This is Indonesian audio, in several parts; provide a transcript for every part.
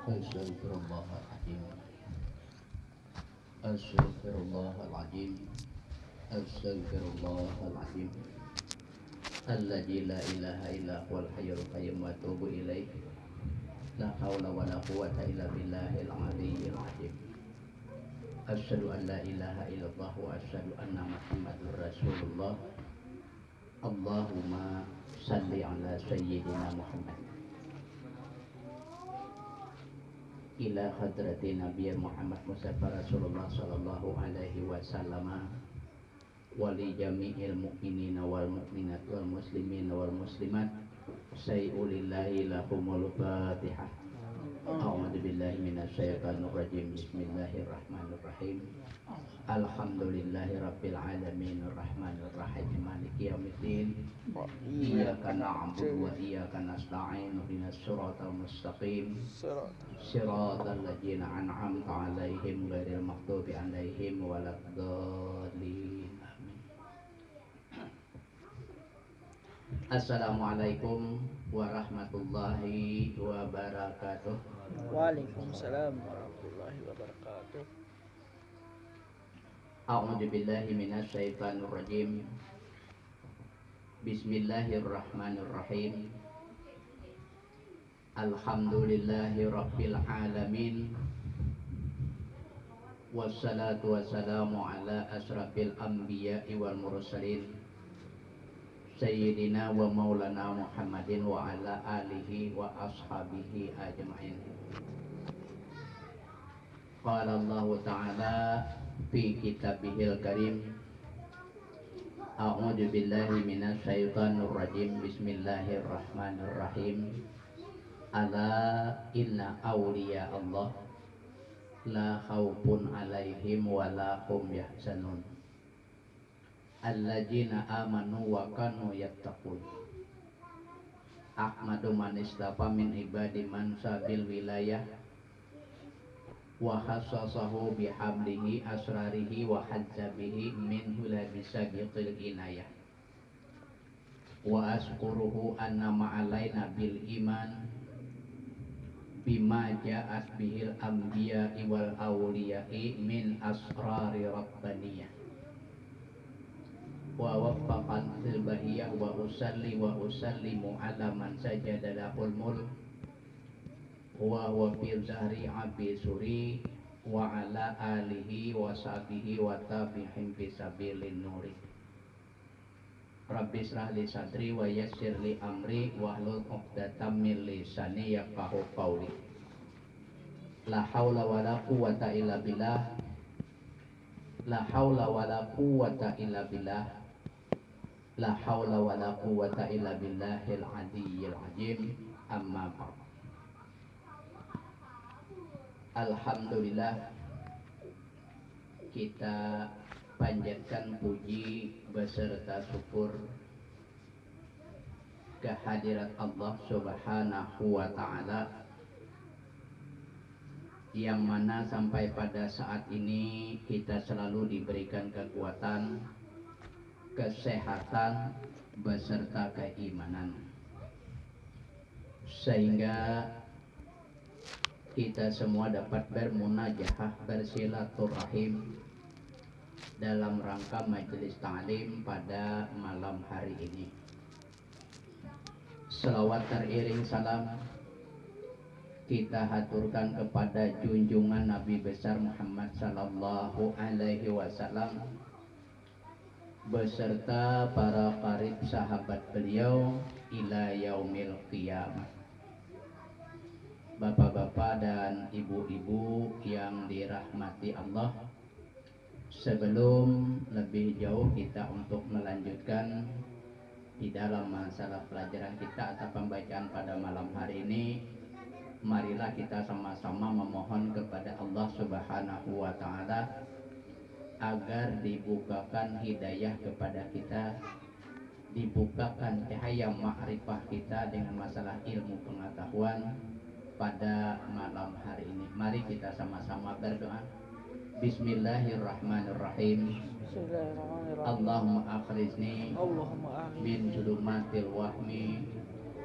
Astaghfirullahaladzim. Astaghfirullahaladzim. Astaghfirullahaladzim. Alladzi la ilaha illa huwal hayyul qayyum wa atubu ilaih. La haula wa la quwwata illa billahil aliyyil azim. Asyhadu an la ilaha illallah wa asyhadu anna Muhammadur Rasulullah. Allahumma salli ala sayyidina Muhammad. Ila hadrati Nabi Muhammad Mustafa Rasulullah sallallahu alaihi wasallam wa li jami'il mu'minina wal mu'minat wal muslimin wal muslimat sayyulillahi lahumul fatihah. A'udzu billahi minasy syaithanir rajim. Bismillahirrahmanirrahim. Alhamdulillahi rabbil alamin arrahmanir rahim maliki yaumiddin. Iyyaka na'budu wa iyyaka nasta'in ihdinas siratal mustaqim siratal ladzina an'amta 'alaihim ghairil maghdubi 'alaihim waladdallin. Amin. Assalamualaikum warahmatullahi wabarakatuh. Waalaikumsalam warahmatullahi wabarakatuh. A'udzu billahi minasy syaithanir rajim. Bismillahirrahmanirrahim. Alhamdulillahi rabbil alamin. Wassalatu wassalamu ala asrafil anbiya'i wal mursalin. Sayyidina wa maulana Muhammadin wa ala alihi wa ashabihi ajma'in. Qala Allah ta'ala fi kitabihil karim. A'udzu billahi minasy syaithanir rajim. Bismillahirrahmanirrahim. Ala inna awliya Allah la khaufun alaihim wa la hum yahzanun. Alladzina amanu wa kanu yattaqun. Ahmadu man istafa min ibadi man sabil wilayah wa khassasahu bihablihi asrarihi wa hadzabihi min hulabisa biqil inayah. Wa asquruhu anna ma'alaina bil iman bima ja'at bihil anbiya'i wal awliya'i min asrari rabbaniyah. Wa waffaqan fil bahiyah wa usalli wa usallimu ala man sajada lahul mulk wa huwa fi zahri abi suri wa ala alihi wa sahbihi wa tabi'in fi sabilin nuri. Rabbi israh li sadri wa yassir li amri wahlul 'uqdatam min lisani yafqahu qawli. La haula wala quwwata illa billah. La haula wala quwwata illa billah. La haula wala quwwata illa billahil aliyyil azim. Amma ba'd. Alhamdulillah, kita panjatkan puji beserta syukur kehadirat Allah Subhanahu wa ta'ala, yang mana sampai pada saat ini kita selalu diberikan kekuatan, kesehatan beserta keimanan, sehingga kita semua dapat bermunajah, bersilaturahim dalam rangka majelis ta'lim pada malam hari ini. Selawat teriring salam kita haturkan kepada junjungan Nabi besar Muhammad sallallahu alaihi wasallam beserta para qarib sahabat beliau ila yaumil qiyamah. Bapak-bapak dan ibu-ibu yang dirahmati Allah, sebelum lebih jauh kita untuk melanjutkan di dalam masalah pelajaran kita atau pembacaan pada malam hari ini, marilah kita sama-sama memohon kepada Allah Subhanahu wa ta'ala agar dibukakan hidayah kepada kita, dibukakan cahaya ma'rifah kita dengan masalah ilmu pengetahuan pada malam hari ini. Mari kita sama-sama berdoa. Bismillahirrahmanirrahim. Bismillahirrahmanirrahim. Allahumma akhrizni Allahumma amin. min zulumatil wahmi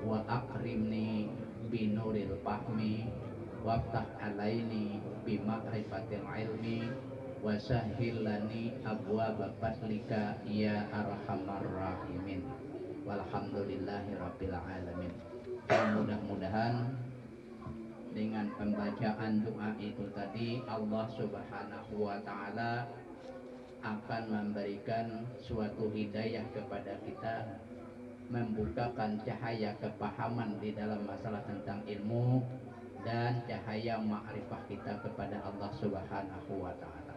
wa akrimni binuril fahmi waftah alaini bima'rifatil ilmi wa sahhil lani abwaaba fadlika ya arhamar rahimin. Walhamdulillahi rabbil alamin. Mudah-mudahan dengan pembacaan doa itu tadi Allah Subhanahu wa taala akan memberikan suatu hidayah kepada kita, membukakan cahaya kepahaman di dalam masalah tentang ilmu dan cahaya ma'rifah kita kepada Allah Subhanahu wa taala.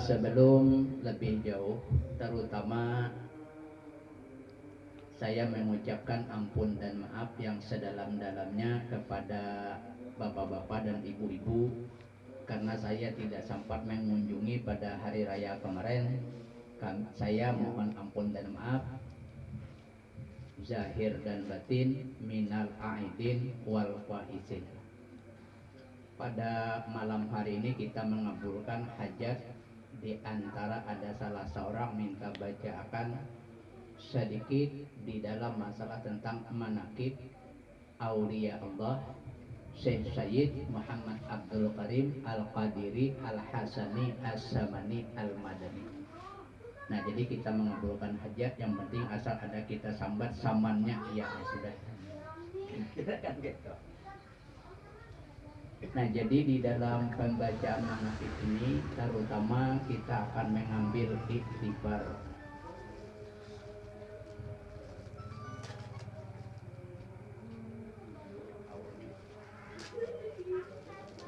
Sebelum lebih jauh, terutama saya mengucapkan ampun dan maaf yang sedalam-dalamnya kepada bapak-bapak dan ibu-ibu karena saya tidak sempat mengunjungi pada hari raya kemarin. Saya mohon ampun dan maaf zahir dan batin minal aidin wal faizin. Pada malam hari ini kita mengabulkan hajat, di antara ada salah seorang minta bacakan sedikit di dalam masalah tentang manaqib aulia Allah Syekh Sayyid Muhammad Abdul Karim Al-Qadiri Al-Hasani As-Samani Al-Madani. Nah, jadi kita mengabulkan hajat, yang penting asal ada kita sambat samannya ya sudah. Kan gitu. Nah, jadi di dalam pembacaan manaqib ini terutama kita akan mengambil iktibar.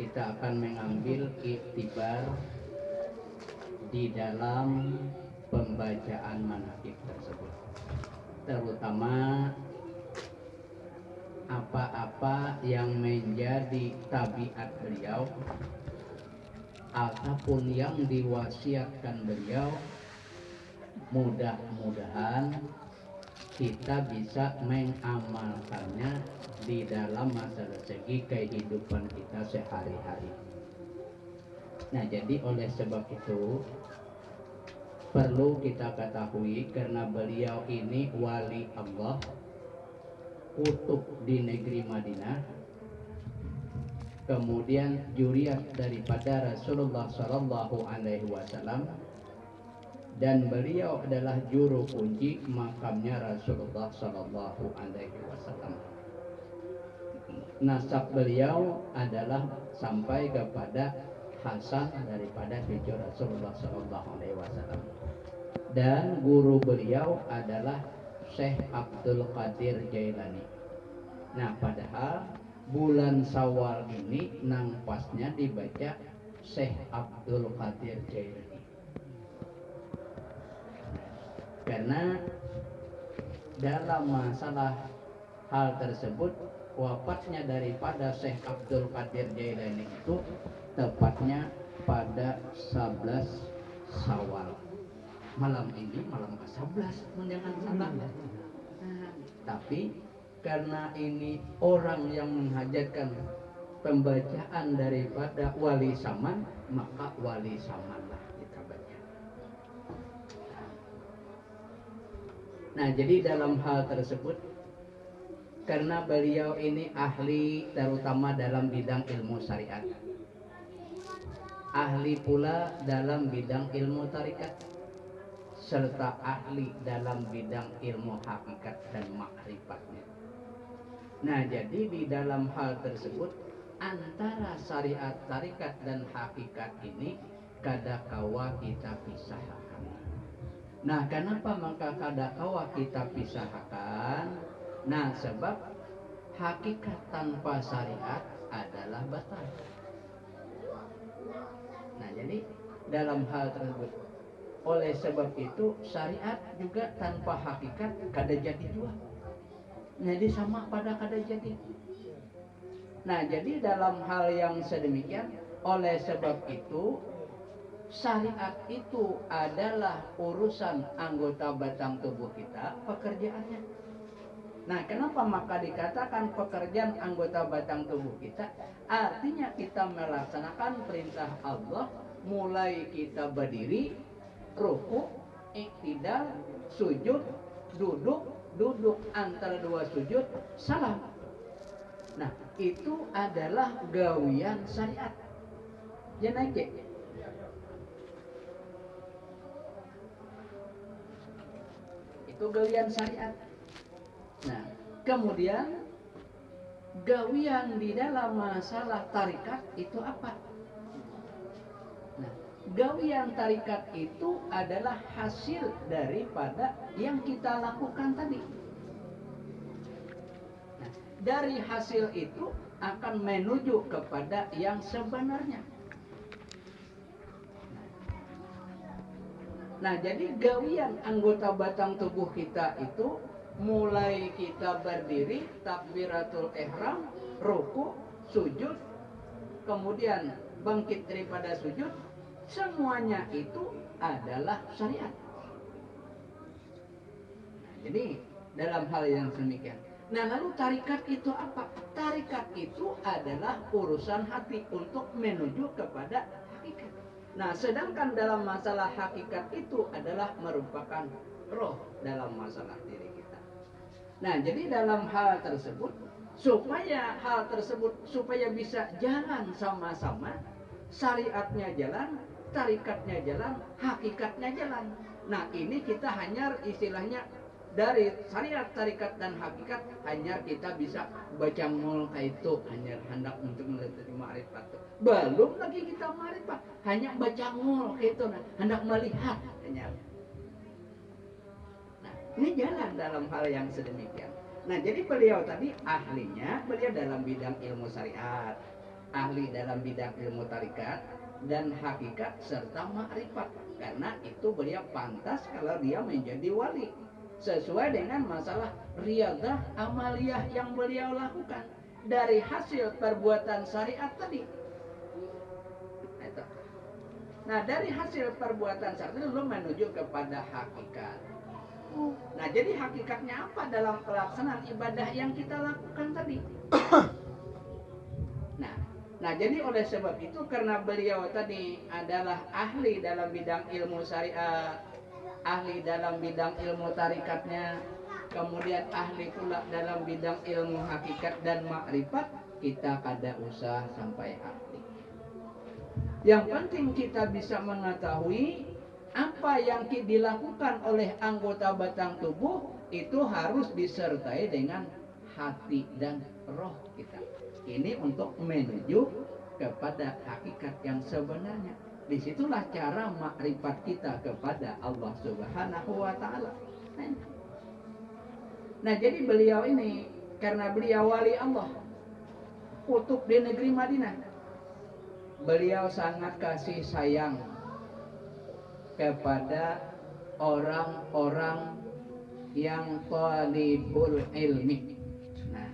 Kita akan mengambil iktibar di dalam pembacaan manaqib tersebut, terutama apa-apa yang menjadi tabiat beliau ataupun yang diwasiatkan beliau, mudah-mudahan kita bisa mengamalkannya di dalam masalah segi kehidupan kita sehari-hari. Nah, jadi oleh sebab itu perlu kita ketahui, karena beliau ini wali Allah, kutub di negeri Madinah, kemudian juriat daripada Rasulullah Shallallahu Alaihi Wasallam, dan beliau adalah juru kunci makamnya Rasulullah Shallallahu Alaihi Wasallam. Nasab beliau adalah sampai kepada Hasan daripada cucu Rasulullah Shallallahu Alaihi Wasallam, dan guru beliau adalah Syekh Abdul Qadir Jailani. Nah, padahal bulan Syawal ini nang pasnya dibaca Syekh Abdul Qadir Jailani, karena dalam masalah hal tersebut wafatnya daripada Syekh Abdul Qadir Jailani itu tepatnya pada 11 Syawal. Malam ini malam ke-11, jangan salah. Tapi karena ini orang yang menghajatkan pembacaan daripada wali saman, maka wali samanlah kita baca. Nah, jadi dalam hal tersebut, karena beliau ini ahli terutama dalam bidang ilmu syariat, ahli pula dalam bidang ilmu tarikat, serta ahli dalam bidang ilmu hakikat dan makrifatnya. Nah, jadi di dalam hal tersebut antara syariat, tarikat dan hakikat ini kadakawa kita pisahkan. Nah, kenapa maka kadakawa kita pisahkan? Nah, sebab hakikat tanpa syariat adalah batal. Nah, jadi dalam hal tersebut, oleh sebab itu syariat juga tanpa hakikat kada jadi juga. Jadi sama pada kada jadi. Nah, jadi dalam hal yang sedemikian, oleh sebab itu syariat itu adalah urusan anggota batang tubuh kita, pekerjaannya. Nah, kenapa maka dikatakan pekerjaan anggota batang tubuh kita? Artinya kita melaksanakan perintah Allah, mulai kita berdiri, ruku, iktidal, sujud, duduk, duduk antara dua sujud, salam. Nah, itu adalah gawian syariat. Ya naik. Itu gawian syariat. Nah, kemudian gawian di dalam masalah tarikat itu apa? Nah, gawian tarikat itu adalah hasil daripada yang kita lakukan tadi. Nah, dari hasil itu akan menuju kepada yang sebenarnya. Nah, jadi gawian anggota batang tubuh kita itu mulai kita berdiri, takbiratul ihram, ruku, sujud, kemudian bangkit daripada sujud, semuanya itu adalah syariat. Nah, jadi dalam hal yang demikian. Nah, lalu tarikat itu apa? Tarikat itu adalah urusan hati untuk menuju kepada hakikat. Nah, sedangkan dalam masalah hakikat itu adalah merupakan roh dalam masalah diri kita. Nah, jadi dalam hal tersebut, supaya bisa jalan sama-sama, syariatnya jalan, tarikatnya jalan, hakikatnya jalan. Nah, ini kita hanya istilahnya dari syariat, tarikat dan hakikat hanya kita bisa baca mul itu hanya hendak untuk melihat ma'rifat. Belum lagi kita ma'rifat, hanya baca mul itu hendak melihat hanya. Nah, ini jalan dalam hal yang sedemikian. Nah, jadi beliau tadi ahlinya beliau dalam bidang ilmu syariat, ahli dalam bidang ilmu tarikat dan hakikat serta ma'rifat. Karena itu beliau pantas kalau dia menjadi wali. Sesuai dengan masalah riyadah amaliyah yang beliau lakukan dari hasil perbuatan syariat tadi. Nah, dari hasil perbuatan syariat itu menuju kepada hakikat. Nah, jadi hakikatnya apa dalam pelaksanaan ibadah yang kita lakukan tadi? Nah, jadi oleh sebab itu karena beliau tadi adalah ahli dalam bidang ilmu syariat, ahli dalam bidang ilmu tarikatnya, kemudian ahli pula dalam bidang ilmu hakikat dan makrifat, kita kada usah sampai ahli. Yang penting kita bisa mengetahui apa yang dilakukan oleh anggota batang tubuh itu harus disertai dengan hati dan roh kita. Ini untuk menuju kepada hakikat yang sebenarnya. Disitulah cara makrifat kita kepada Allah Subhanahu wa Ta'ala. Nah, jadi beliau ini karena beliau wali Allah, kutub di negeri Madinah, beliau sangat kasih sayang kepada orang-orang yang talibul ilmi. Nah,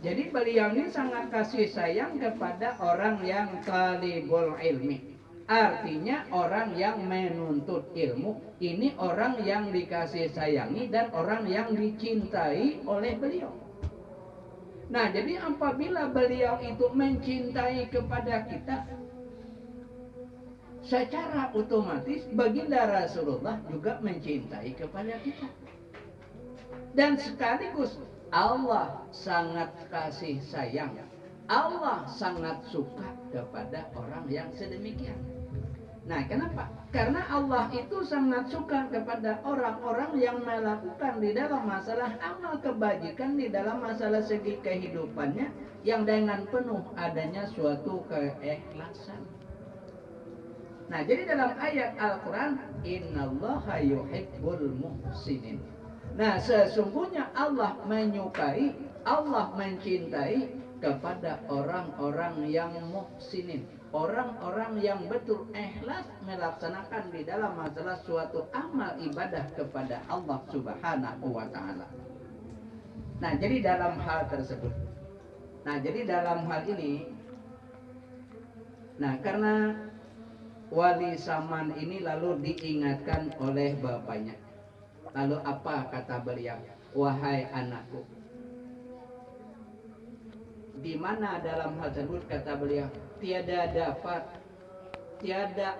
jadi beliau ini sangat kasih sayang kepada orang yang talibul ilmi. Artinya orang yang menuntut ilmu. Ini orang yang dikasih sayangi dan orang yang dicintai oleh beliau. Nah, jadi apabila beliau itu mencintai kepada kita, secara otomatis baginda Rasulullah juga mencintai kepada kita. Dan sekaligus Allah sangat kasih sayang, Allah sangat suka kepada orang yang sedemikian. Nah, kenapa? Karena Allah itu sangat suka kepada orang-orang yang melakukan di dalam masalah amal kebajikan, di dalam masalah segi kehidupannya yang dengan penuh adanya suatu keikhlasan. Nah, jadi dalam ayat Al-Quran, innallaha yuhibbul muhsinin. Nah, sesungguhnya Allah menyukai, Allah mencintai kepada orang-orang yang muhsinin, orang-orang yang betul ikhlas melaksanakan di dalam masalah suatu amal ibadah kepada Allah Subhanahu wa Ta'ala. Nah, jadi dalam hal tersebut, nah, jadi dalam hal ini, nah, karena wali Saman ini lalu diingatkan oleh bapaknya, Lalu apa kata beliau? Wahai anakku, di mana dalam hal tersebut kata beliau, tiada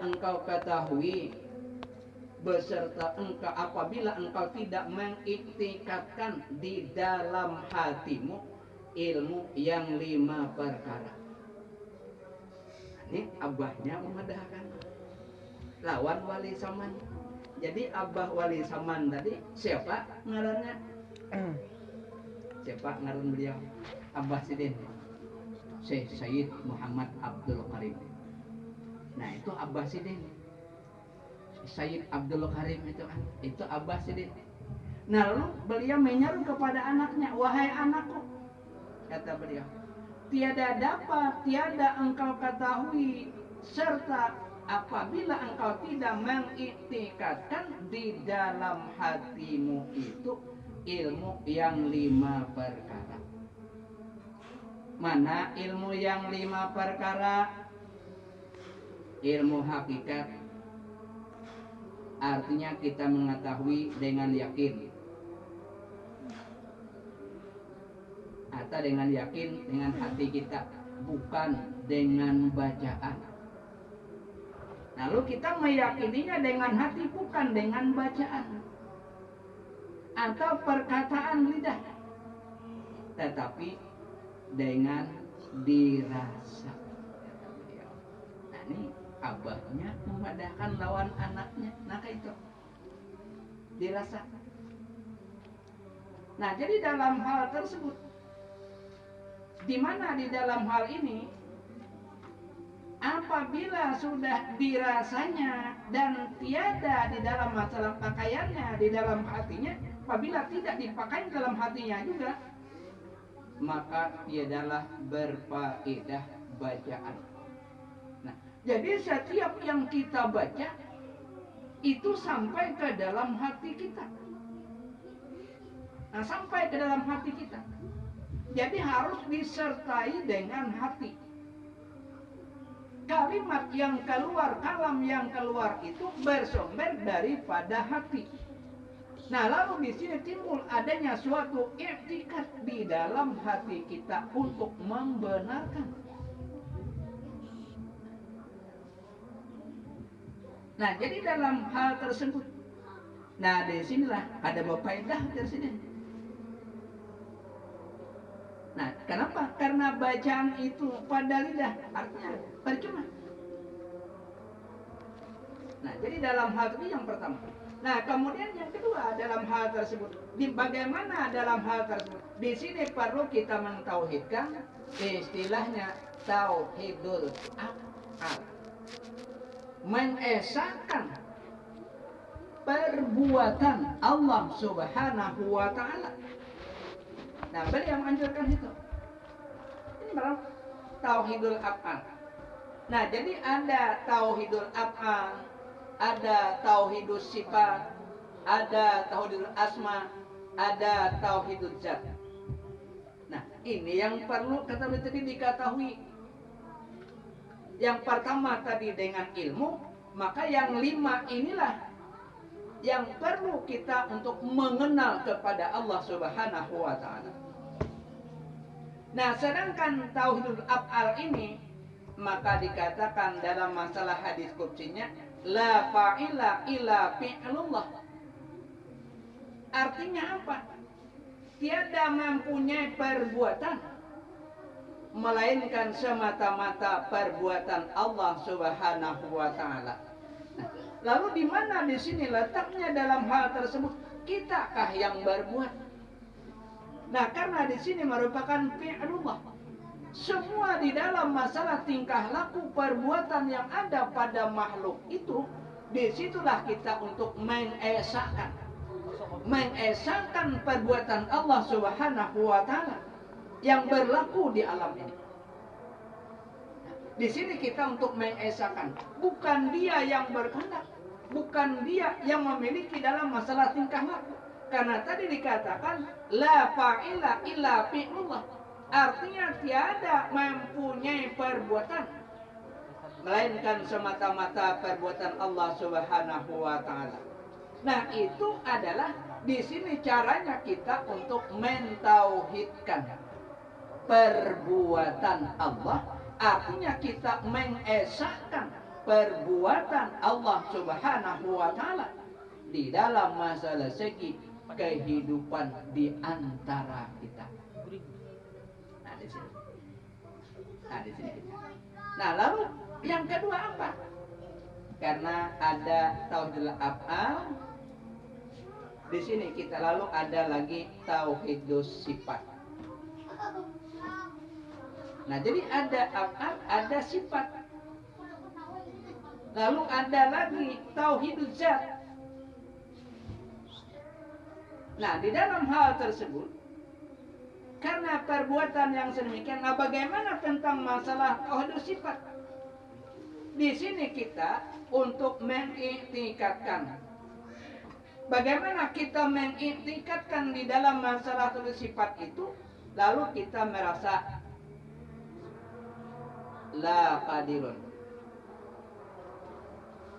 engkau ketahui beserta engkau apabila engkau tidak mengiktikatkan di dalam hatimu ilmu yang 5 perkara. Ini abahnya memadahkan lawan wali saman. Jadi abah wali saman tadi siapa ngarannya? Siapa ngaran beliau? Abah Sidin Syekh Sayyid Muhammad Abdul Karim. Nah itu Abah Sidin Sayyid Abdul Karim itu Abah Sidin. Nah lalu beliau menyeru kepada anaknya, wahai anakku, kata beliau, tiada engkau ketahui serta apabila engkau tidak mengiktikatkan di dalam hatimu itu ilmu yang 5 perkara. Mana ilmu yang 5 perkara? Ilmu hakikat, artinya kita mengetahui dengan yakin, atau dengan yakin dengan hati kita, bukan dengan bacaan. Lalu kita meyakininya dengan hati, bukan dengan bacaan atau perkataan lidah, tetapi dengan dirasa. Nah ini abahnya memadahkan lawan anaknya. Nah itu dirasa. Nah jadi dalam hal tersebut, di mana di dalam hal ini apabila sudah dirasanya dan tiada di dalam masalah pakaiannya, di dalam hatinya, apabila tidak dipakai dalam hatinya juga, maka tiadalah berfaedah bacaan. Nah, jadi setiap yang kita baca itu sampai ke dalam hati kita. Nah, sampai ke dalam hati kita. Jadi harus disertai dengan hati. Kalimat yang keluar, kalam yang keluar itu bersumber daripada hati. Nah, lalu di sini timbul adanya suatu i'tikad di dalam hati kita untuk membenarkan. Nah, jadi dalam hal tersebut, nah di sinilah ada faedah dari sini. Nah, kenapa? Karena bacaan itu pada lidah artinya percuma. Nah, jadi dalam hal itu yang pertama. Nah, kemudian yang kedua dalam hal tersebut, bagaimana dalam hal tersebut? Di sini perlu kita mentauhidkan istilahnya tauhidul af'al. Mengesahkan perbuatan Allah Subhanahu wa taala. Nah, beliau menganjurkan itu. Ini berapa? Tauhidul af'al. Nah, jadi ada tauhidul af'al, ada tauhidus sifat, ada tauhidul asma, ada tauhidul zat. Nah, ini yang perlu kata tadi diketahui. Yang pertama tadi dengan ilmu, maka yang 5 inilah yang perlu kita untuk mengenal kepada Allah Subhanahu wa taala. Nah, sedangkan tauhidul af'al ini maka dikatakan dalam masalah hadis qudsinya la fa'ila illa fi'lullah. Artinya apa? Tiada mempunyai perbuatan melainkan semata-mata perbuatan Allah Subhanahu wa taala. Lalu di mana di sini letaknya dalam hal tersebut? Kitakah yang berbuat? Nah, karena di sini merupakan fi'lullah. Semua di dalam masalah tingkah laku perbuatan yang ada pada makhluk itu, disitulah kita untuk mengesahkan perbuatan Allah Subhanahu wa taala yang berlaku di alam ini. Di sini kita untuk mengesahkan, bukan dia yang berkehendak, bukan dia yang memiliki dalam masalah tingkah laku. Karena tadi dikatakan la fa'ila illa fi'lullah. Artinya tiada mempunyai perbuatan melainkan semata-mata perbuatan Allah Subhanahu wa taala. Nah, itu adalah di sini caranya kita untuk mentauhidkan perbuatan Allah. Artinya kita mengesahkan perbuatan Allah Subhanahu wa taala di dalam masalah segi kehidupan di antara kita. Nah, di sini. Nah, lalu yang kedua apa? Karena ada tauhidul af'al, di sini kita lalu ada lagi tauhidus sifat. Nah, jadi ada af'al, ada sifat. Lalu ada lagi tauhidul zat. Nah, di dalam hal tersebut, karena perbuatan yang sedemikian, nah bagaimana tentang masalah tauhidus sifat? Di sini kita untuk mengiktikadkan. Bagaimana kita mengiktikadkan di dalam masalah tauhidus sifat itu? Lalu kita merasa la qadirun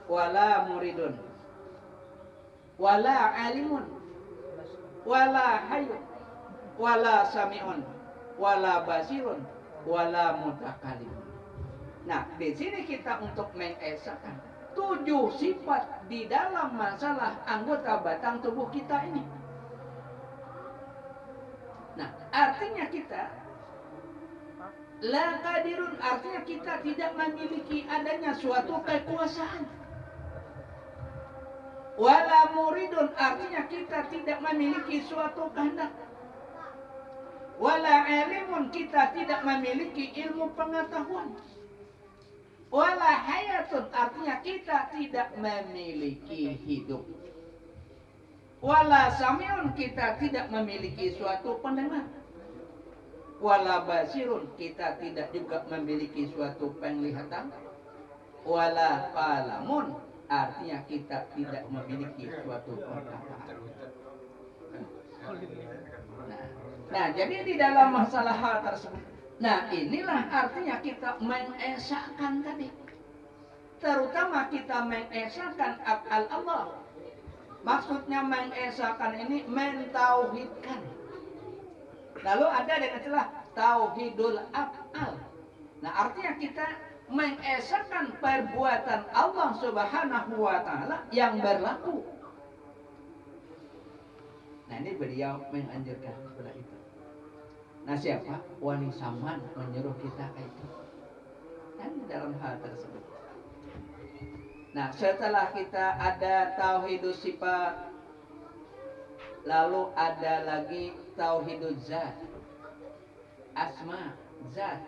wala muridun wala alimun wala hayyun wala sami'un wala basirun wala mutakalim. Nah, di sini kita untuk mengesahkan 7 sifat di dalam masalah anggota batang tubuh kita ini. Nah, artinya kita la qadirun, artinya kita tidak memiliki adanya suatu kekuasaan. Wala muridun, artinya kita tidak memiliki suatu kehendak. Wala alimun, kita tidak memiliki ilmu pengetahuan. Wala hayatun, artinya kita tidak memiliki hidup. Wala samiun, kita tidak memiliki suatu pendengar. Wala basirun, kita tidak juga memiliki suatu penglihatan. Wala qalamun, artinya kita tidak memiliki suatu perkataan. Nah, jadi di dalam masalah hal tersebut, nah inilah artinya kita mengesahkan tadi. Terutama kita mengesahkan af'al Allah. Maksudnya mengesahkan ini mentauhidkan. Lalu ada dengan istilah tauhidul af'al. Nah, artinya kita mengesahkan perbuatan Allah Subhanahu wa taala yang berlaku. Nah, ini beliau menganjurkan kepada itu. Nah, siapa? Wali Saman menyuruh kita itu. Dan dalam hal tersebut. Nah, setelah kita ada tauhidus sifat, lalu ada lagi tauhiduz zat. Asma, zat.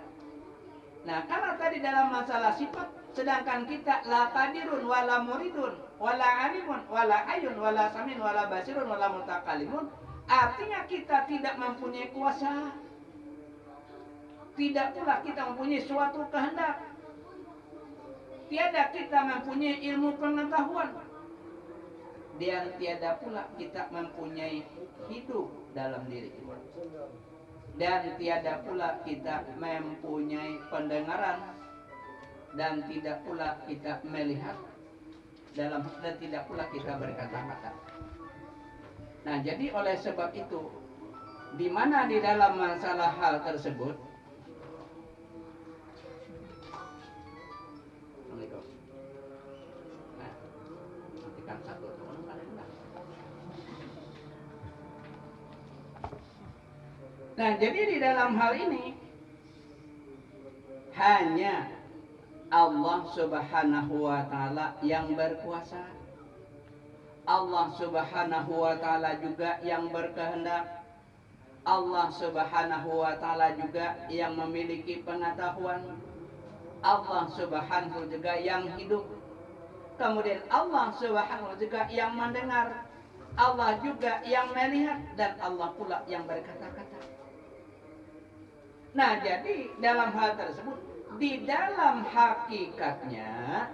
Nah, kalau tadi dalam masalah sifat, sedangkan kita la qadirun wala muridun wala alimun wala ayun wala samin wala basirun wala mutakalimun, artinya kita tidak mempunyai kuasa. Tidak pula kita mempunyai suatu kehendak. Tiada kita mempunyai ilmu pengetahuan. Dan tiada pula kita mempunyai hidup dalam diri kita. Dan tiada pula kita mempunyai pendengaran. Dan tidak pula kita melihat dan tidak pula kita berkata-kata. Nah, jadi oleh sebab itu, di mana di dalam masalah hal tersebut, nah, jadi di dalam hal ini hanya Allah Subhanahu wa taala yang berkuasa. Allah Subhanahu wa taala juga yang berkehendak. Allah Subhanahu wa taala juga yang memiliki pengetahuan. Allah Subhanahu juga yang hidup. Kemudian Allah Subhanahu juga yang mendengar. Allah juga yang melihat dan Allah pula yang berkata-kata. Nah, jadi dalam hal tersebut, di dalam hakikatnya,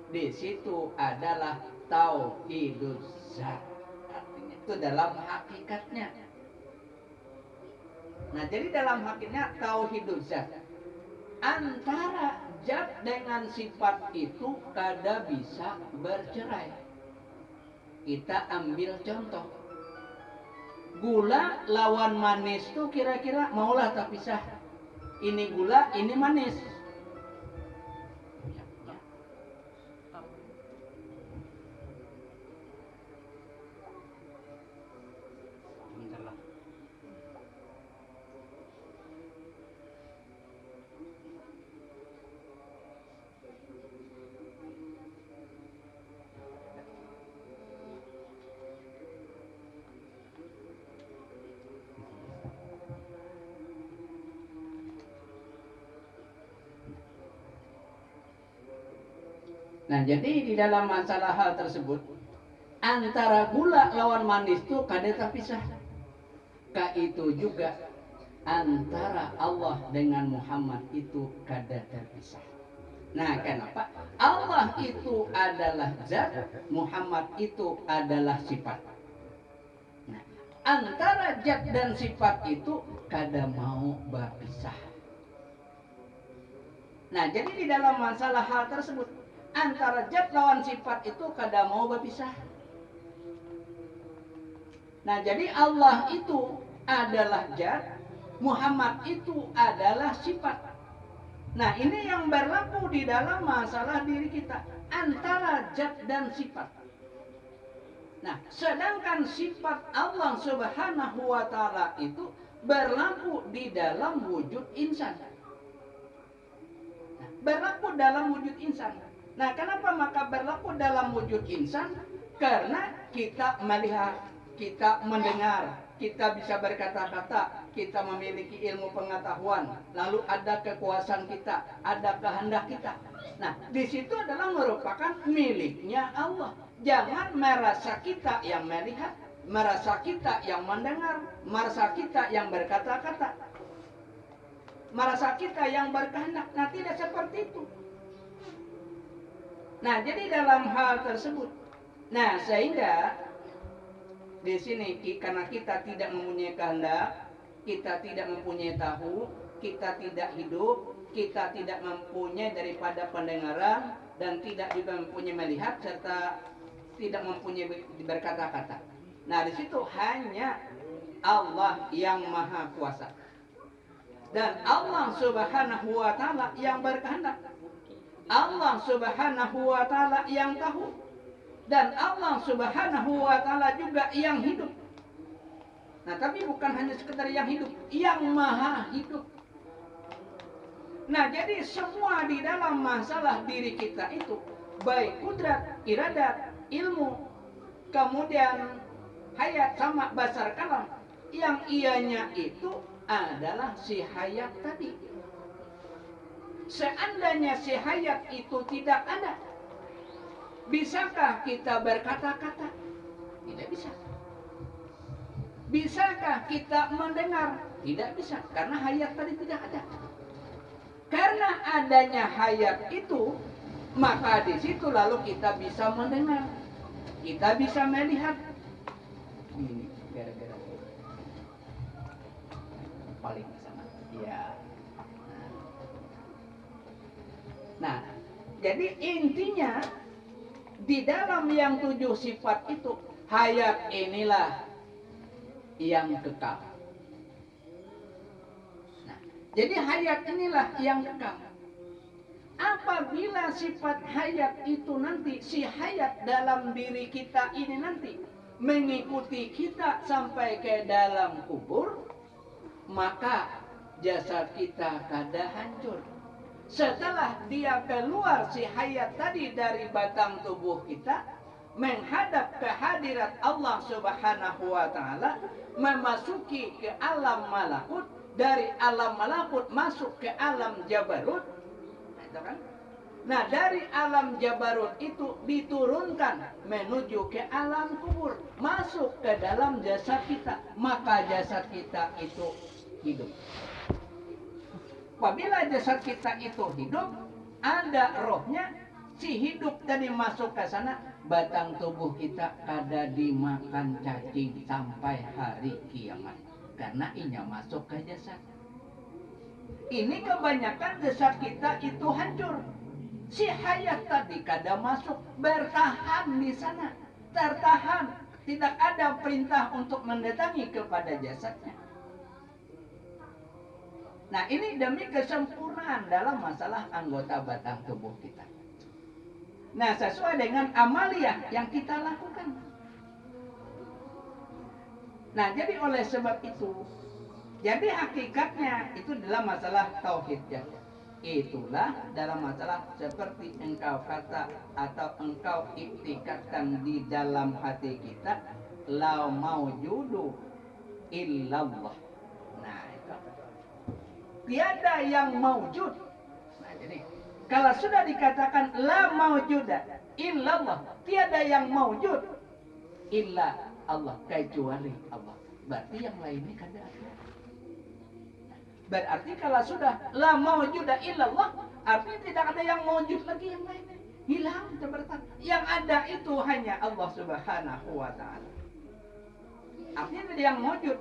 di situ adalah tauhiduz zat. Artinya itu dalam hakikatnya. Nah, jadi dalam hakikatnya tauhiduz zat. Antara zat dengan sifat itu kada bisa bercerai. Kita ambil contoh. Gula lawan manis tuh kira-kira maulah tak pisah. Ini gula, ini manis. Nah, jadi di dalam masalah hal tersebut antara gula lawan manis itu kada terpisah. Ka itu juga antara Allah dengan Muhammad itu kada terpisah. Nah, kenapa? Allah itu adalah zat, Muhammad itu adalah sifat. Nah, antara zat dan sifat itu kada mau berpisah. Nah, jadi di dalam masalah hal tersebut antara zat lawan sifat itu kada mau berpisah. Nah, jadi Allah itu adalah zat, Muhammad itu adalah sifat. Nah, ini yang berlaku di dalam masalah diri kita antara zat dan sifat. Nah, sedangkan sifat Allah Subhanahu wa taala itu berlaku di dalam wujud insan. Nah, berlaku dalam wujud insan. Nah, kenapa maka berlaku dalam wujud insan? Karena kita melihat, kita mendengar, kita bisa berkata-kata, kita memiliki ilmu pengetahuan, lalu ada kekuasaan kita, ada kehendak kita. Nah, di situ adalah merupakan miliknya Allah. Jangan merasa kita yang melihat, merasa kita yang mendengar, merasa kita yang berkata-kata, merasa kita yang berkehendak. Nah, tidak seperti itu. Nah, jadi dalam hal tersebut, nah sehingga di sini karena kita tidak mempunyai kehendak, kita tidak mempunyai tahu, kita tidak hidup, kita tidak mempunyai daripada pendengaran dan tidak juga mempunyai melihat serta tidak mempunyai berkata-kata. Nah, di situ hanya Allah yang Maha Kuasa dan Allah Subhanahu wa taala yang berkehendak. Allah Subhanahu wa taala yang tahu dan Allah Subhanahu wa taala juga yang hidup. Nah, tapi bukan hanya sekedar yang hidup, yang maha hidup. Nah, jadi semua di dalam masalah diri kita itu baik kudrat, iradat, ilmu, kemudian hayat sama basar kalam, yang ianya itu adalah si hayat tadi. Seandainya si hayat itu tidak ada, bisakah kita berkata-kata? Tidak bisa. Bisakah kita mendengar? Tidak bisa, karena hayat tadi tidak ada. Karena adanya hayat itu, maka di situ lalu kita bisa mendengar, kita bisa melihat. Ini gara-gara paling di sana. Ya. Nah, jadi intinya di dalam yang 7 sifat itu, hayat inilah yang kekal. Nah, jadi hayat inilah yang kekal. Apabila sifat hayat itu nanti, si hayat dalam diri kita ini nanti mengikuti kita sampai ke dalam kubur, maka jasad kita kada hancur. Setelah dia keluar si hayat tadi dari batang tubuh kita, menghadap ke hadirat Allah Subhanahu wa taala, memasuki ke alam malakut, dari alam malakut masuk ke alam jabarut. Kan? Nah, dari alam jabarut itu diturunkan menuju ke alam kubur, masuk ke dalam jasad kita, maka jasad kita itu hidup. Apabila jasad kita itu hidup, ada rohnya, si hidup tadi masuk ke sana, batang tubuh kita kada dimakan cacing sampai hari kiamat, karena inya masuk ke jasad. Ini kebanyakan jasad kita itu hancur. Si hayat tadi kada masuk, bertahan di sana. tertahan, tidak ada perintah untuk mendatangi kepada jasadnya. Nah, ini demi kesempurnaan dalam masalah anggota batang tubuh kita. Nah, sesuai dengan amaliyah yang kita lakukan. Nah, jadi oleh sebab itu, jadi hakikatnya itu dalam masalah tauhid ya. Itulah dalam masalah seperti engkau kata atau engkau iktikadkan di dalam hati kita, la maujudu illallah. Nah, itu. Tiada yang maujud. Nah, jadi kalau sudah dikatakan la maujuda illallah, tiada yang maujud illa Allah, kecuali Allah. Berarti yang lainnya kada ada. Berarti kalau sudah la maujuda illallah, artinya tidak ada yang maujud lagi yang lainnya. Hilang sebentar. Yang ada itu hanya Allah Subhanahu wa taala. Artinya tidak yang maujud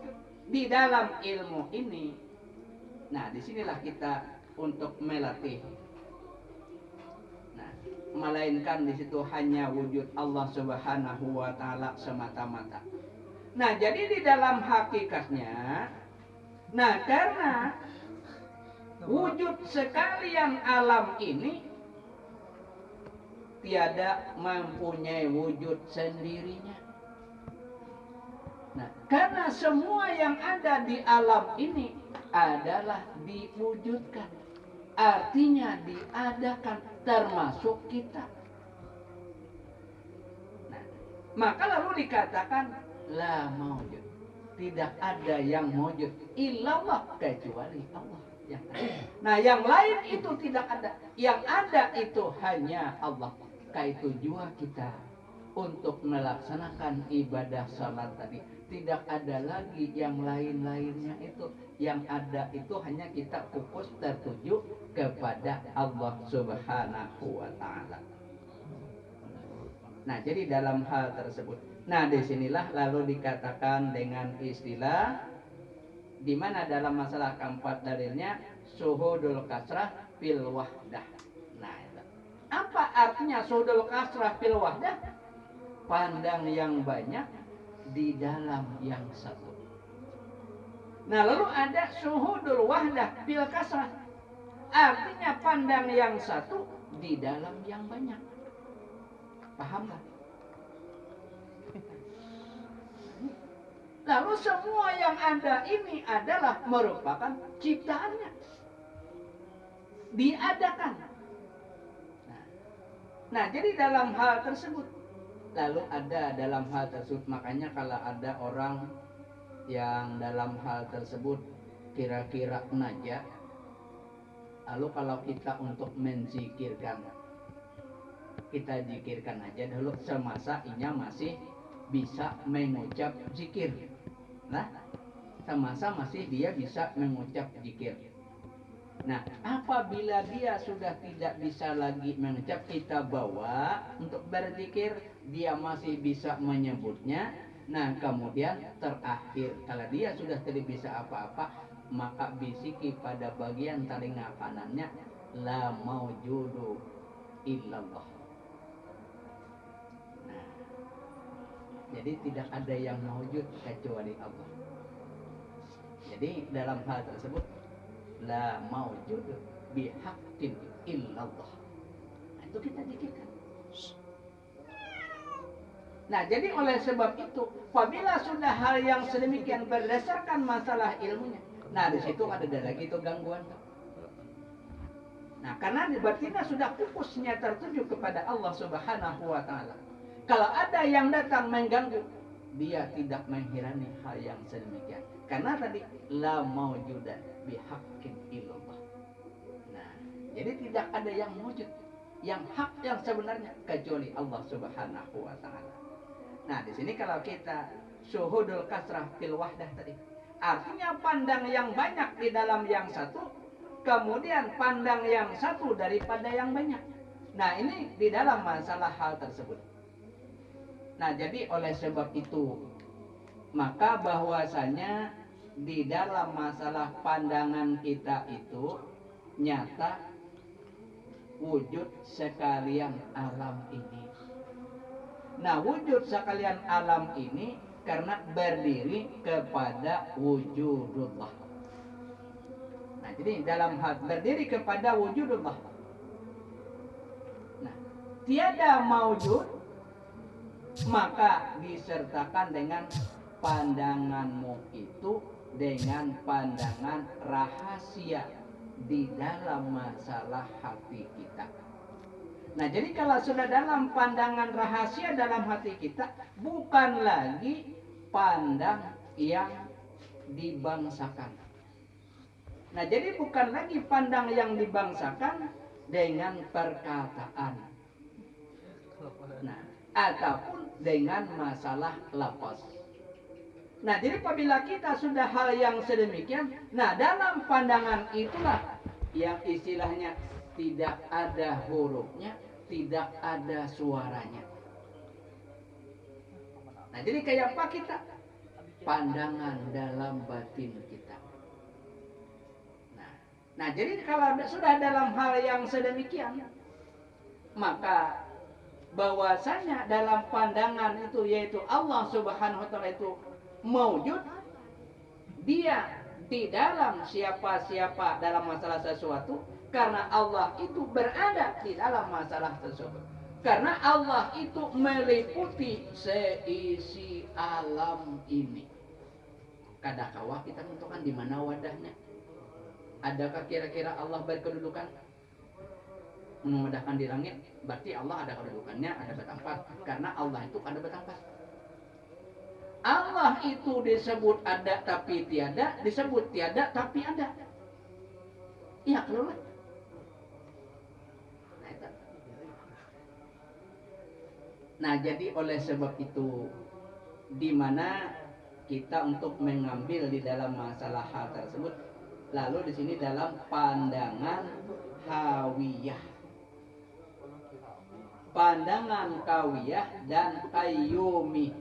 di dalam ilmu ini. Nah, disinilah kita untuk melatih. Nah, melainkan di situ hanya wujud Allah Subhanahu wa taala semata-mata. Nah, jadi di dalam hakikatnya, nah karena wujud sekalian alam ini tiada mempunyai wujud sendirinya. Nah, karena semua yang ada di alam ini adalah diwujudkan, artinya diadakan, termasuk kita. Nah, maka lalu dikatakan la maujud, tidak ada yang maujud illallah, kecuali Allah yang ada. Nah, yang lain itu tidak ada, yang ada itu hanya Allah. Kaitu juga kita untuk melaksanakan ibadah salat tadi, tidak ada lagi yang lain-lainnya itu. Yang ada itu hanya kita fokus tertuju kepada Allah Subhanahu wa taala. Nah, jadi dalam hal tersebut, nah disinilah lalu dikatakan dengan istilah di mana dalam masalah keempat dalilnya syuhudul kasrah fil wahdah. Nah, itu. Apa artinya syuhudul kasrah fil wahdah? Pandang yang banyak di dalam yang satu. Nah, lalu ada syuhudul wahdah fil kasrah. Artinya pandang yang satu di dalam yang banyak. Paham gak? Lalu semua yang ada ini adalah merupakan ciptaannya. Diadakan. Nah, jadi dalam hal tersebut, lalu ada dalam hal tersebut, makanya kalau ada orang yang dalam hal tersebut kira-kira najak, lalu kalau kita untuk menzikirkan, kita zikirkan aja dulu semasa inya masih bisa mengucap zikir. Nah, semasa masih dia bisa mengucap zikir. Nah, apabila dia sudah tidak bisa lagi mengucap, kita bawa untuk berzikir, dia masih bisa menyebutnya. Nah, kemudian terakhir, kalau dia sudah tidak bisa apa-apa, maka bisiki pada bagian telinga kanannya, la maujudu illallah. Nah, jadi tidak ada yang maujud kecuali Allah. Jadi dalam hal tersebut, la maujud bihaqqin illallah. Nah, itu kita zikirkan. Nah, jadi oleh sebab itu, apabila sudah hal yang sedemikian berdasarkan masalah ilmunya, nah di situ ada lagi itu gangguan. Nah, karena di batinnya sudah fokusnya tertuju kepada Allah Subhanahu wa taala. Kalau ada yang datang mengganggu, dia tidak menghirani hal yang sedemikian. Karena tadi la maujudan bihaqqin illallah. Nah, jadi tidak ada yang wujud, yang hak yang sebenarnya kecuali Allah Subhanahu wa taala. Nah, di sini kalau kita syuhudul kasrah fil wahdah tadi, artinya pandang yang banyak di dalam yang satu, kemudian pandang yang satu daripada yang banyak. Nah, ini di dalam masalah hal tersebut. Nah, jadi oleh sebab itu, maka bahwasanya di dalam masalah pandangan kita itu nyata wujud sekalian alam ini. Nah, wujud sekalian alam ini karena berdiri kepada wujudullah. Nah, jadi dalam hal berdiri kepada wujudullah. Nah, tiada maujud maka disertakan dengan pandanganmu itu dengan pandangan rahasia di dalam masalah hati kita. Nah, jadi kalau sudah dalam pandangan rahasia dalam hati kita, bukan lagi pandang yang dibangsakan. Nah, jadi bukan lagi pandang yang dibangsakan dengan perkataan. Nah, ataupun dengan masalah lafaz. Nah, jadi apabila kita sudah hal yang sedemikian, nah dalam pandangan itulah yang istilahnya tidak ada hurufnya, tidak ada suaranya. Nah, jadi kayak apa kita? Pandangan dalam batin kita. Nah, jadi kalau sudah dalam hal yang sedemikian, maka bahwasanya dalam pandangan itu yaitu Allah Subhanahu wa taala itu maujud, dia di dalam siapa-siapa dalam masalah sesuatu karena Allah itu berada di dalam masalah tersebut. Karena Allah itu meliputi seisi alam ini. Kadakala kita menentukan di mana wadahnya. Adakah kira-kira Allah berkedudukan memudahkan di langit? Berarti Allah ada kedudukannya, ada bertempat. Karena Allah itu ada bertempat. Allah itu disebut ada tapi tiada, disebut tiada tapi ada. Iya, keluar. Nah, jadi oleh sebab itu, di mana kita untuk mengambil di dalam masalah hal tersebut, lalu di sini dalam pandangan hawiyah. Pandangan kawiyah dan qayyumi.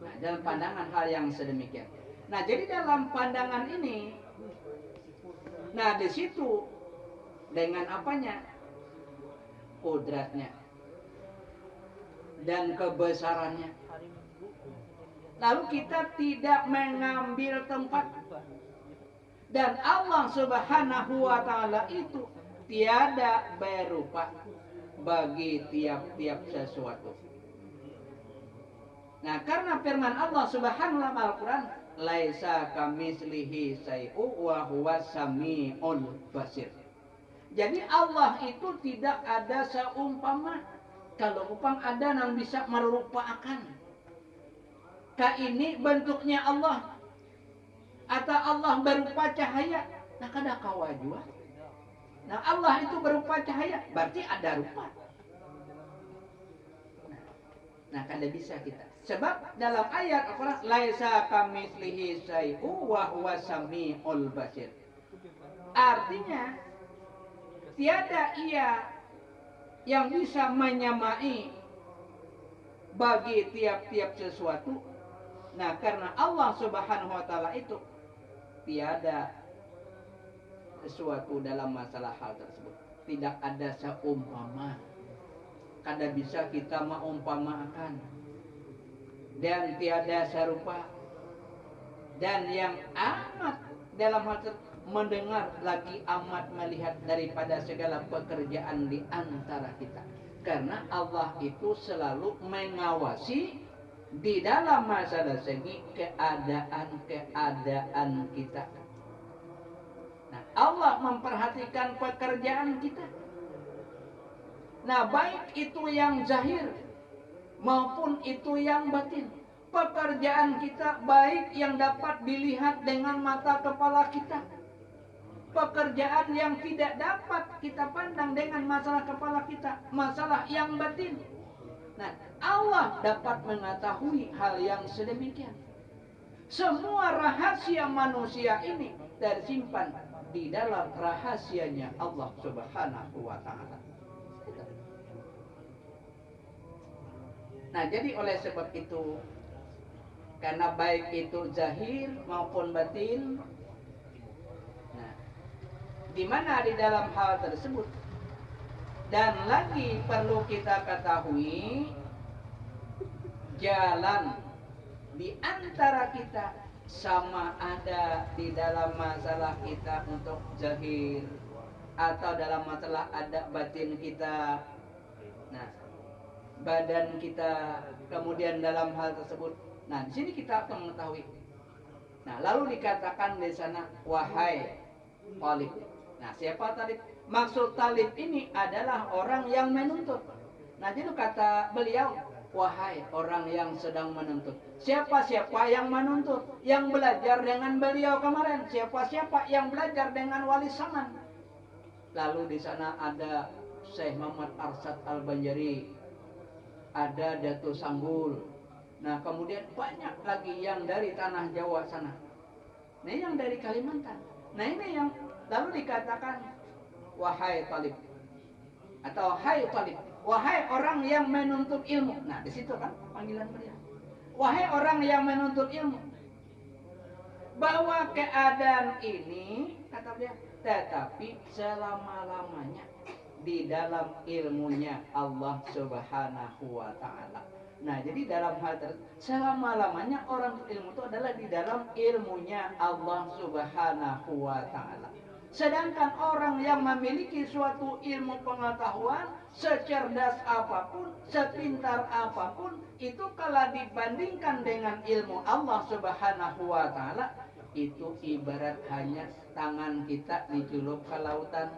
Nah, dalam pandangan hal yang sedemikian. Nah, jadi dalam pandangan ini, nah di situ dengan apanya? Kodratnya dan kebesarannya. Lalu kita tidak mengambil tempat. Dan Allah Subhanahu wa taala itu tiada berupa bagi tiap-tiap sesuatu. Nah, karena firman Allah Subhanahu wa taala Al-Qur'an, laisa kamitslihi syai'un wa huwas samiul basir. Jadi Allah itu tidak ada seumpama. Kalau upang ada yang bisa merupakan. Ini bentuknya Allah. Atau Allah berupa cahaya. Nah, kada kawajua. Nah, Allah itu berupa cahaya, berarti ada rupa. Nah, kada bisa kita. Sebab dalam ayat Al-Qur'an, laisa kamitslihi syai'un wa huwas samiul basir. Artinya, tiada ia yang bisa menyamai bagi tiap-tiap sesuatu. Nah, karena Allah Subhanahu wa taala itu tiada sesuatu dalam masalah hal tersebut. Tidak ada seumpama. Kada bisa kita mengumpamakan. Dan tiada serupa. Dan yang amat dalam hal tersebut mendengar lagi amat melihat daripada segala pekerjaan di antara kita. Karena Allah itu selalu mengawasi di dalam masalah segi keadaan kita. Nah, Allah memperhatikan pekerjaan kita. Nah, baik itu yang zahir maupun itu yang batin. Pekerjaan kita baik yang dapat dilihat dengan mata kepala kita. Pekerjaan yang tidak dapat kita pandang dengan masalah kepala kita, masalah yang batin. Nah, Allah dapat mengetahui hal yang sedemikian. Semua rahasia manusia ini tersimpan di dalam rahasianya Allah Subhanahu wa taala. Nah, jadi oleh sebab itu, karena baik itu zahir maupun batin, nah, di mana di dalam hal tersebut Dan lagi perlu kita ketahui, jalan di antara kita sama ada di dalam masalah kita untuk zahir atau dalam masalah ada batin kita. Nah, badan kita, kemudian dalam hal tersebut. Nah, di sini kita akan mengetahui. Nah, lalu dikatakan di sana, wahai talib. Nah, siapa talib? Maksud talib ini adalah orang yang menuntut. Nah, itu kata beliau, wahai orang yang sedang menuntut. Siapa-siapa yang menuntut, yang belajar dengan beliau kemarin, siapa-siapa yang belajar dengan Wali Saman. Lalu di sana ada Syekh Muhammad Arsyad Al-Banjari, ada Dato Sanggul. Nah, kemudian banyak lagi yang dari tanah Jawa sana. Nah, yang dari Kalimantan. Nah, ini yang lalu dikatakan, wahai talib, atau hai talib, wahai orang yang menuntut ilmu. Nah, di situ kan panggilan beliau. Wahai orang yang menuntut ilmu, bahwa keadaan ini, kata beliau, tetapi selama-lamanya di dalam ilmunya Allah Subhanahu wa taala. Nah, jadi dalam hal selama-lamanya orang ilmu itu adalah di dalam ilmunya Allah Subhanahu wa taala. Sedangkan orang yang memiliki suatu ilmu pengetahuan, secerdas apapun, sepintar apapun, itu kalau dibandingkan dengan ilmu Allah Subhanahu wa taala, itu ibarat hanya tangan kita dicelup ke lautan,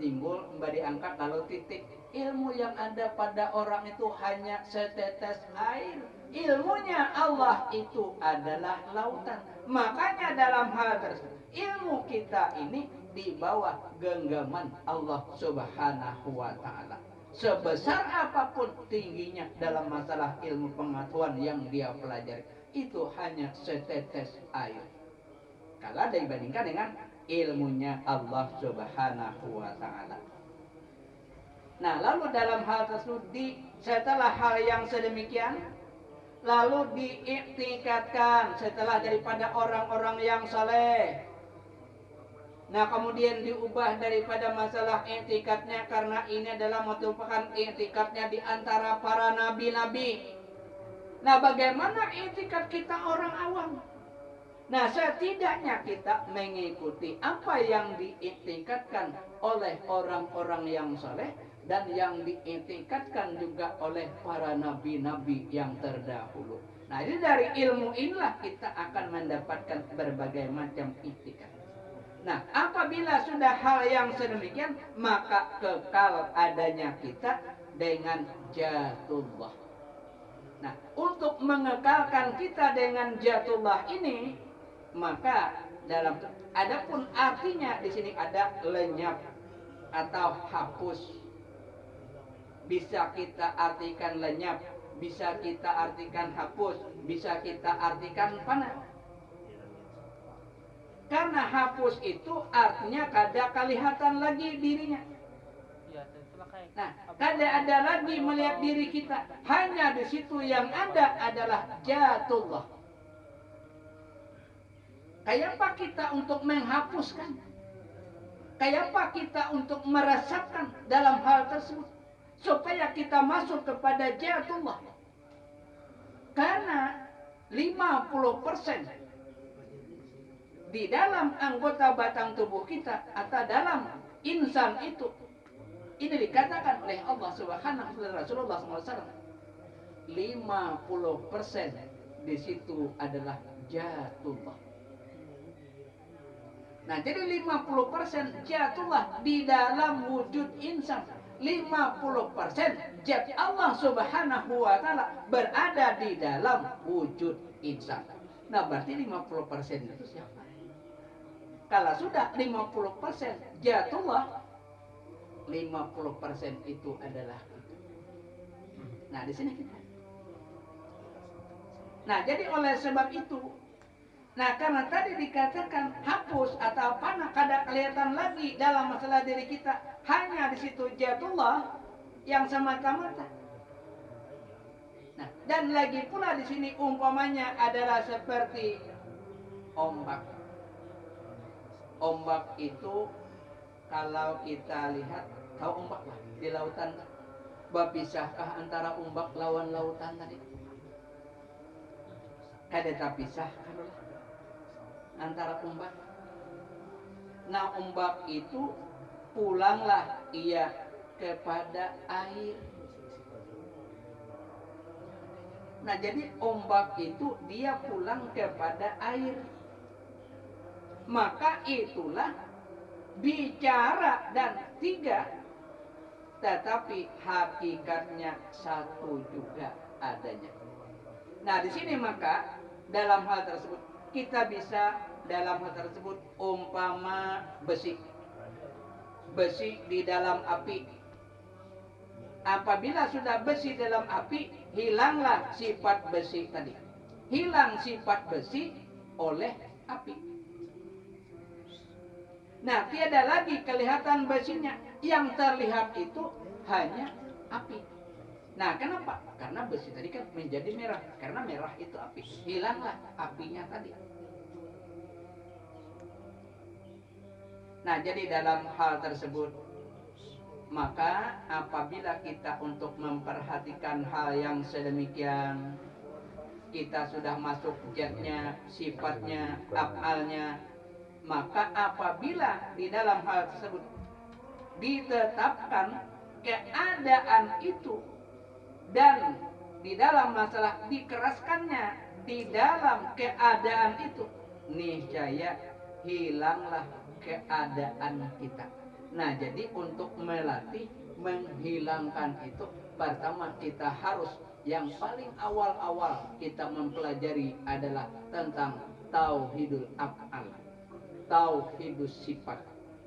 timbul mbak diangkat lalu titik. Ilmu yang ada pada orang itu hanya setetes air. Ilmunya Allah itu adalah lautan. Makanya dalam hal tersebut, ilmu kita ini di bawah genggaman Allah Subhanahu wa taala. Sebesar apapun tingginya dalam masalah ilmu pengetahuan yang dia pelajari, itu hanya setetes air kalau dibandingkan dengan ilmunya Allah Subhanahu wa taala. Nah, lalu dalam hal tersebut setelah hal yang sedemikian, lalu diiktikadkan setelah daripada orang-orang yang saleh. Nah, kemudian diubah daripada masalah iktikadnya, karena ini adalah merupakan iktikadnya di antara para nabi-nabi. Nah, bagaimana iktikad kita orang awam? Nah, setidaknya kita mengikuti apa yang diiktikadkan oleh orang-orang yang saleh dan yang diiktikadkan juga oleh para nabi-nabi yang terdahulu. Nah, ini dari ilmu inilah kita akan mendapatkan berbagai macam iktikad. Nah, apabila sudah hal yang sedemikian, maka kekal adanya kita dengan jatullah. Nah, untuk mengekalkan kita dengan jatullah ini, maka dalam adapun artinya di sini ada lenyap atau hapus. Bisa kita artikan lenyap, bisa kita artikan hapus, bisa kita artikan panah. Karena hapus itu artinya kada kelihatan lagi dirinya. Nah, kada ada lagi melihat diri kita. Hanya di situ yang ada adalah jatullah. Kayak apa kita untuk menghapuskan? Kayak apa kita untuk meresapkan dalam hal tersebut? Supaya kita masuk kepada jatullah. Karena 50% di dalam anggota batang tubuh kita atau dalam insan itu, ini dikatakan oleh Allah Subhanahu wa taala, Rasulullah SAW, 50% di situ adalah jatullah. Nah, jadi 50% jatullah di dalam wujud insan. 50% zat Allah Subhanahu wa taala berada di dalam wujud insan. Nah, berarti 50% itu siapa? Kalau sudah 50% jatullah, 50% itu adalah kita. Nah, di sini kita. Nah, jadi oleh sebab itu, nah, karena tadi dikatakan hapus atau panah kada kelihatan lagi dalam masalah diri kita, hanya di situ jatullah yang semata-mata. Nah, dan lagi pula di sini umpamanya adalah seperti ombak. Ombak itu kalau kita lihat Tahu ombak lah di lautan. Bapisahkah antara ombak lawan lautan tadi? Kada tapisah kan antara ombak. Nah ombak itu pulanglah ia kepada air. Nah jadi ombak itu dia pulang kepada air. Maka itulah bicara dan tiga, tetapi hakikatnya satu juga adanya. Nah di sini maka dalam hal tersebut kita bisa dalam hal tersebut umpama besi di dalam api. Apabila sudah besi dalam api, hilanglah sifat besi tadi. Hilang sifat besi oleh api. Nah, tiada lagi kelihatan besinya. Yang terlihat itu hanya api. Nah, kenapa? Karena besi tadi kan menjadi merah. Karena merah itu api. Hilanglah apinya tadi. Nah, jadi dalam hal tersebut, maka apabila kita untuk memperhatikan hal yang sedemikian, kita sudah masuk zatnya, sifatnya, af'alnya, maka apabila di dalam hal tersebut ditetapkan keadaan itu dan di dalam masalah dikeraskannya di dalam keadaan itu, niscaya hilanglah keadaan kita. Nah jadi untuk melatih menghilangkan itu, pertama kita harus yang paling awal-awal kita mempelajari adalah tentang tauhidul af'al, tauhidus sifat,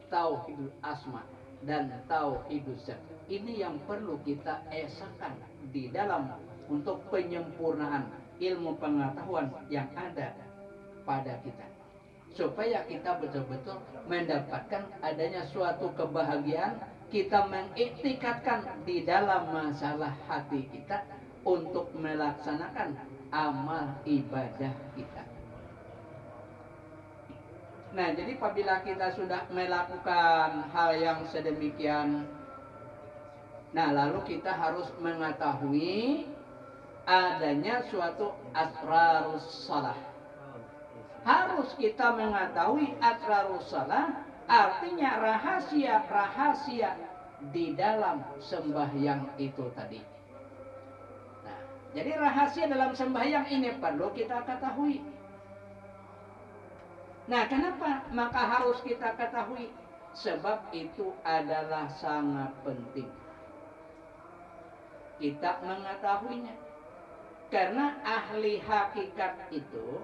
tauhidul asma, dan tauhidus zat. Ini yang perlu kita esakan di dalam untuk penyempurnaan ilmu pengetahuan yang ada pada kita, supaya kita betul-betul mendapatkan adanya suatu kebahagiaan, kita mengiktikadkan di dalam masalah hati kita untuk melaksanakan amal ibadah kita. Nah, jadi apabila kita sudah melakukan hal yang sedemikian, nah lalu kita harus mengetahui adanya suatu asrarus salah. Harus kita mengetahui asrarus salah, artinya rahasia-rahasia di dalam sembahyang itu tadi. Nah, jadi rahasia dalam sembahyang ini perlu kita ketahui. Nah, kenapa maka harus kita ketahui? Sebab itu adalah sangat penting kita mengetahuinya. Karena ahli hakikat itu,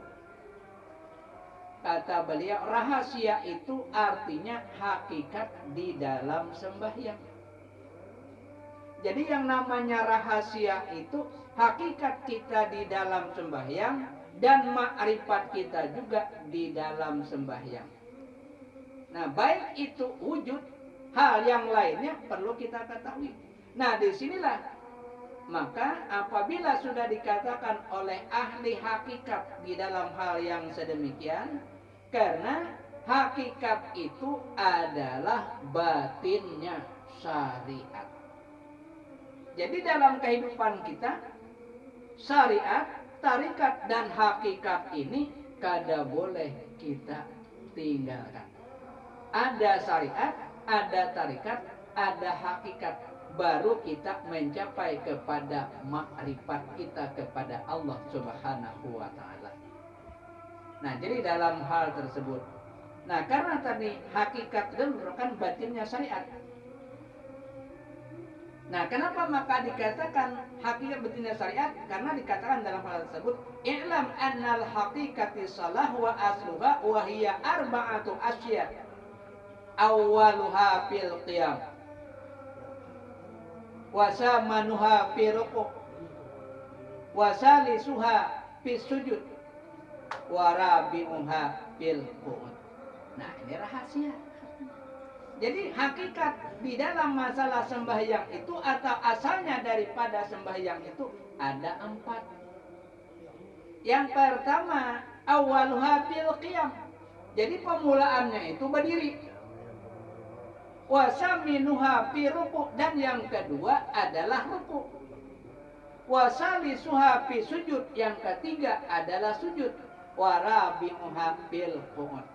kata beliau, rahasia itu artinya hakikat di dalam sembahyang. Jadi yang namanya rahasia itu hakikat kita di dalam sembahyang dan makrifat kita juga di dalam sembahyang. Nah, baik itu wujud, hal yang lainnya perlu kita ketahui. Nah, disinilah maka apabila sudah dikatakan oleh ahli hakikat di dalam hal yang sedemikian, karena hakikat itu adalah batinnya syariat. Jadi dalam kehidupan kita, syariat, tarikat dan hakikat ini kada boleh kita tinggalkan. Ada syariat, ada tarikat, ada hakikat, baru kita mencapai kepada makrifat kita kepada Allah Subhanahu wa ta'ala. Nah, jadi dalam hal tersebut, nah karena tadi hakikat dan merupakan batinnya syariat. Nah, kenapa maka dikatakan hakikat batinnya syariat? Karena dikatakan dalam hal tersebut, i'lam annal haqiqati salah wa asluha wa hiya arba'atu asya. Awwaluha fil qiyam, wa samanuha fi ruku', wa salisuha fi sujud, wa rabi'uha fil qu'ud. Nah, ini rahasia. Jadi hakikat di dalam masalah sembahyang itu atau asalnya daripada sembahyang itu ada 4. Yang pertama, awaluha fil qiyam. Jadi pemulaannya itu berdiri. Wasaminuha fi ruku, dan yang kedua adalah ruku. Wasalisuha fi sujud, yang ketiga adalah sujud. Warabi'uha fil qu'ud,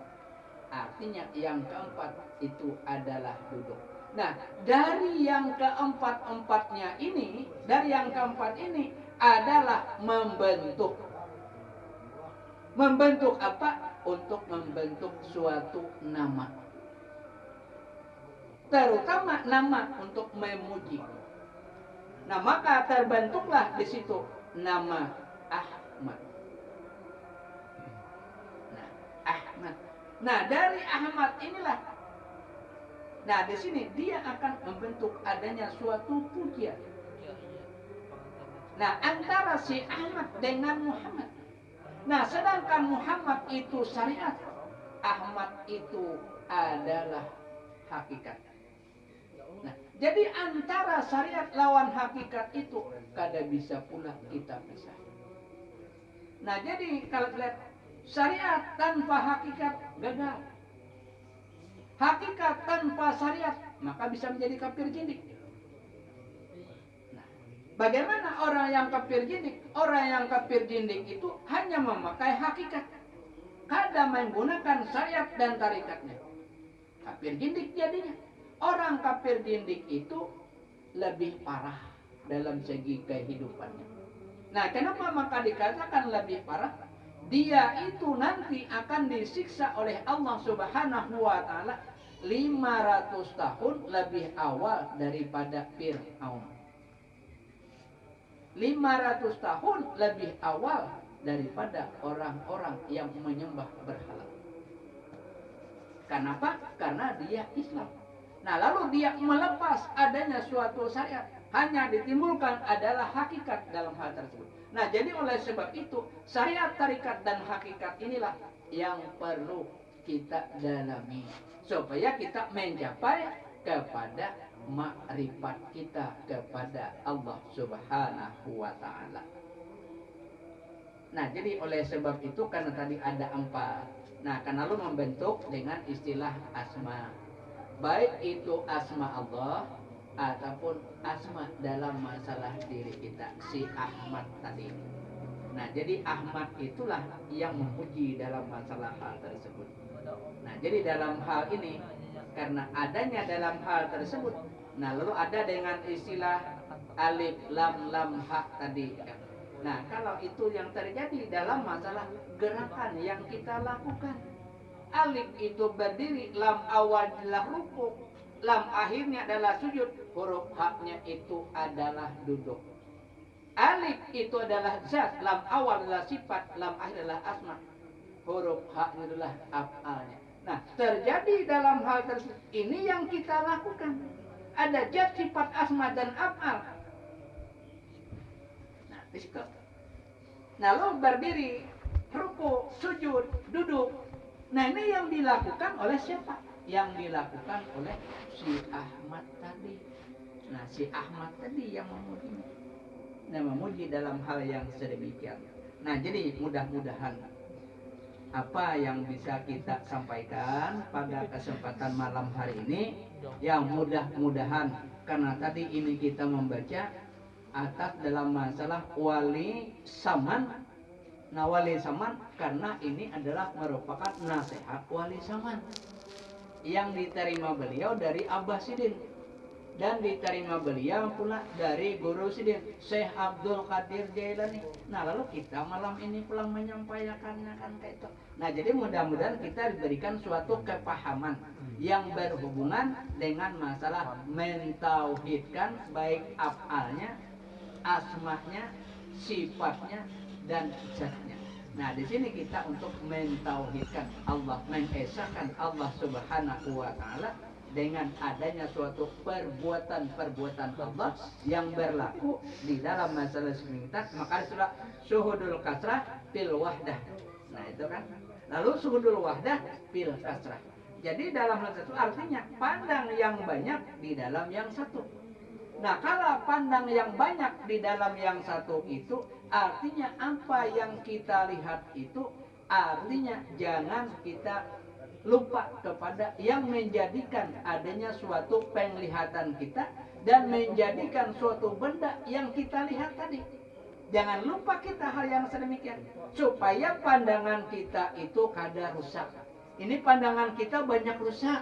artinya yang keempat itu adalah duduk. Nah, dari yang keempat-empatnya ini, dari yang keempat ini adalah membentuk. Membentuk apa? Untuk membentuk suatu nama. Terutama nama untuk memuji. Nah, maka terbentuklah di situ nama Ahmad. Nah, Ahmad. Nah, dari Ahmad inilah. Nah, di sini dia akan membentuk adanya suatu pujian. Nah, antara si Ahmad dengan Muhammad. Nah, sedangkan Muhammad itu syariat, Ahmad itu adalah hakikat. Nah, jadi antara syariat lawan hakikat itu kada bisa pula kita pisah. Nah, jadi kalau lihat syariat tanpa hakikat gagal. Hakikat tanpa syariat maka bisa menjadi kafir jindik. Nah, bagaimana orang yang kafir jindik? Orang yang kafir jindik itu hanya memakai hakikat, kada menggunakan syariat dan tarikatnya. Kafir jindik jadinya. Orang kafir jindik itu lebih parah dalam segi kehidupannya. Nah, kenapa maka dikatakan lebih parah? Dia itu nanti akan disiksa oleh Allah Subhanahu wa taala 500 tahun lebih awal daripada Fir'aun. 500 tahun lebih awal daripada orang-orang yang menyembah berhala. Kenapa? Karena dia Islam. Nah, lalu dia melepas adanya suatu syariat, hanya ditimbulkan adalah hakikat dalam hal tersebut. Nah, jadi oleh sebab itu syariat, tarikat dan hakikat inilah yang perlu kita dalami supaya kita mencapai kepada makrifat kita kepada Allah Subhanahu wa taala. Nah, jadi oleh sebab itu karena tadi ada 4. Nah, karena lu membentuk dengan istilah asma. Baik itu asma Allah ataupun asma dalam masalah diri kita, si Ahmad tadi. Nah, jadi Ahmad itulah yang memuji dalam masalah hal tersebut. Nah, jadi dalam hal ini karena adanya dalam hal tersebut, nah lalu ada dengan istilah alif lam lam ha tadi. Nah, kalau itu yang terjadi dalam masalah gerakan yang kita lakukan. Alif itu berdiri, lam awal adalah ruku, lam akhirnya adalah sujud, huruf haknya itu adalah duduk. Alif itu adalah zat, lam awal adalah sifat, lam akhir adalah asma, huruf haknya adalah af'alnya. Nah, terjadi dalam hal tersebut ini yang kita lakukan. Ada zat, sifat, asma dan af'al. Nah, di situ. Nah, lo berdiri, ruku, sujud, duduk. Nah, ini yang dilakukan oleh siapa? Yang dilakukan oleh si Ahmad tadi. Nah, si Ahmad tadi yang memuji. Nah, memuji dalam hal yang sedemikian. Nah, jadi mudah-mudahan apa yang bisa kita sampaikan pada kesempatan malam hari ini, yang mudah-mudahan karena tadi ini kita membaca atas dalam masalah wali saman. Nah, wali saman karena ini adalah merupakan nasihat wali saman yang diterima beliau dari Abah Sidin dan diterima beliau pula dari Guru Sidin, Syekh Abdul Qadir Jailani. Nah, lalu kita malam ini pulang menyampaikannya kan kayak itu. Nah, jadi mudah-mudahan kita diberikan suatu kepahaman yang berhubungan dengan masalah mentauhidkan baik af'alnya, asmanya, sifatnya dan zatnya. Nah, di sini kita untuk mentauhidkan Allah, mengesahkan Allah Subhanahu wa taala dengan adanya suatu perbuatan Allah yang berlaku di dalam masalah semintak, maka itulah syuhudul kasrah fil wahdah. Nah, itu kan. Lalu syuhudul wahdah fil kasrah. Jadi dalam hal itu artinya pandang yang banyak di dalam yang satu. Nah, kalau pandang yang banyak di dalam yang satu itu artinya apa yang kita lihat itu artinya jangan kita lupa kepada yang menjadikan adanya suatu penglihatan kita dan menjadikan suatu benda yang kita lihat tadi. Jangan lupa kita hal yang sedemikian supaya pandangan kita itu kada rusak. Ini pandangan kita banyak rusak.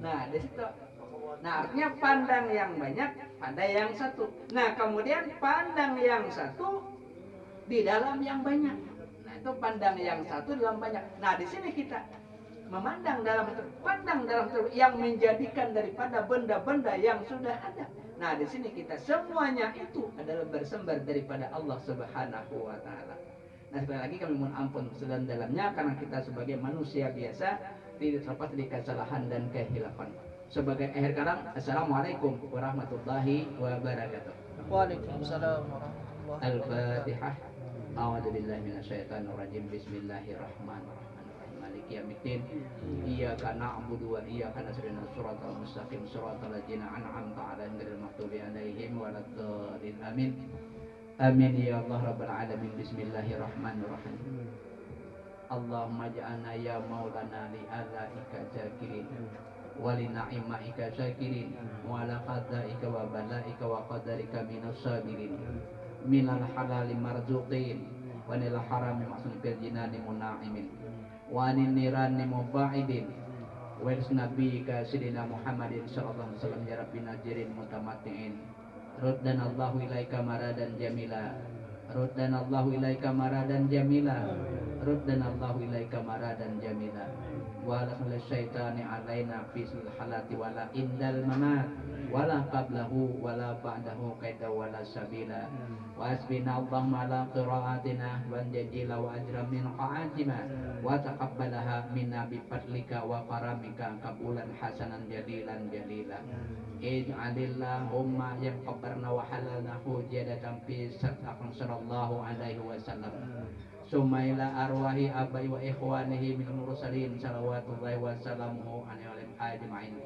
Nah, di situ. Nah, artinya pandang yang banyak pada yang satu. Nah, kemudian pandang yang satu di dalam yang banyak. Nah, itu pandang yang satu dalam banyak. Nah, di sini kita memandang dalam itu, pandang dalam itu yang menjadikan daripada benda-benda yang sudah ada. Nah, di sini kita semuanya itu adalah bersumber daripada Allah Subhanahu wa taala. Nah, sekali lagi kami mohon ampun sedalam-dalamnya karena kita sebagai manusia biasa tidak terlepas dari kesalahan dan kehilafan. Sebagai akhir kalam, assalamualaikum warahmatullahi wabarakatuh. Waalaikumsalam warahmatullahi wabarakatuh. Al-Fatihah. A'udzu billahi minasyaitonir rajim. Bismillahirrahmanirrahim. Maliki yaumiddin. Iyyaka na'budu wa iyyaka nasta'in. Shiratal mustaqim. Shiratal ladzina an'amta 'alaihim ghairil maghdubi 'alaihim waladdallin. Amin. Amin ya Allah rabbal alamin. Bismillahirrahmanirrahim. Allahumma ja'alna ya maulana li alaika zakirin wa li na'imaika syakirin wa ala qadaika wa balaika wa qadarika minas sabirin minal halali marzuqin wa nil harami ma'sun fil jinani muna'imin wa anin nirani muba'idin wa isnabika sidina Muhammadin sallallahu alaihi wasallam ya rabbi najirin mutamatti'in ruddan Allahu ilaika maradan jamila ruddan Allahu ilaika maradan jamila ruddan Allahu ilaika maradan jamila wa la syaitani alaina fisul halati wala indal mamat wala qablahu wala ba'dahu qaida wala sabila wa asbina Allahumma ala qiraatina wa jadila wa ajra min qa'atima wa taqabbalaha minna bi fadlika wa karamika qabulan hasanan jadilan jalila ij'alillahumma yang qabarna wa halalna hujadatan fi sallallahu alaihi wasallam sumaila arwahi abai wa ikhwanihi min mursalin salawatullahi wa salamuhu alaihi ajma'in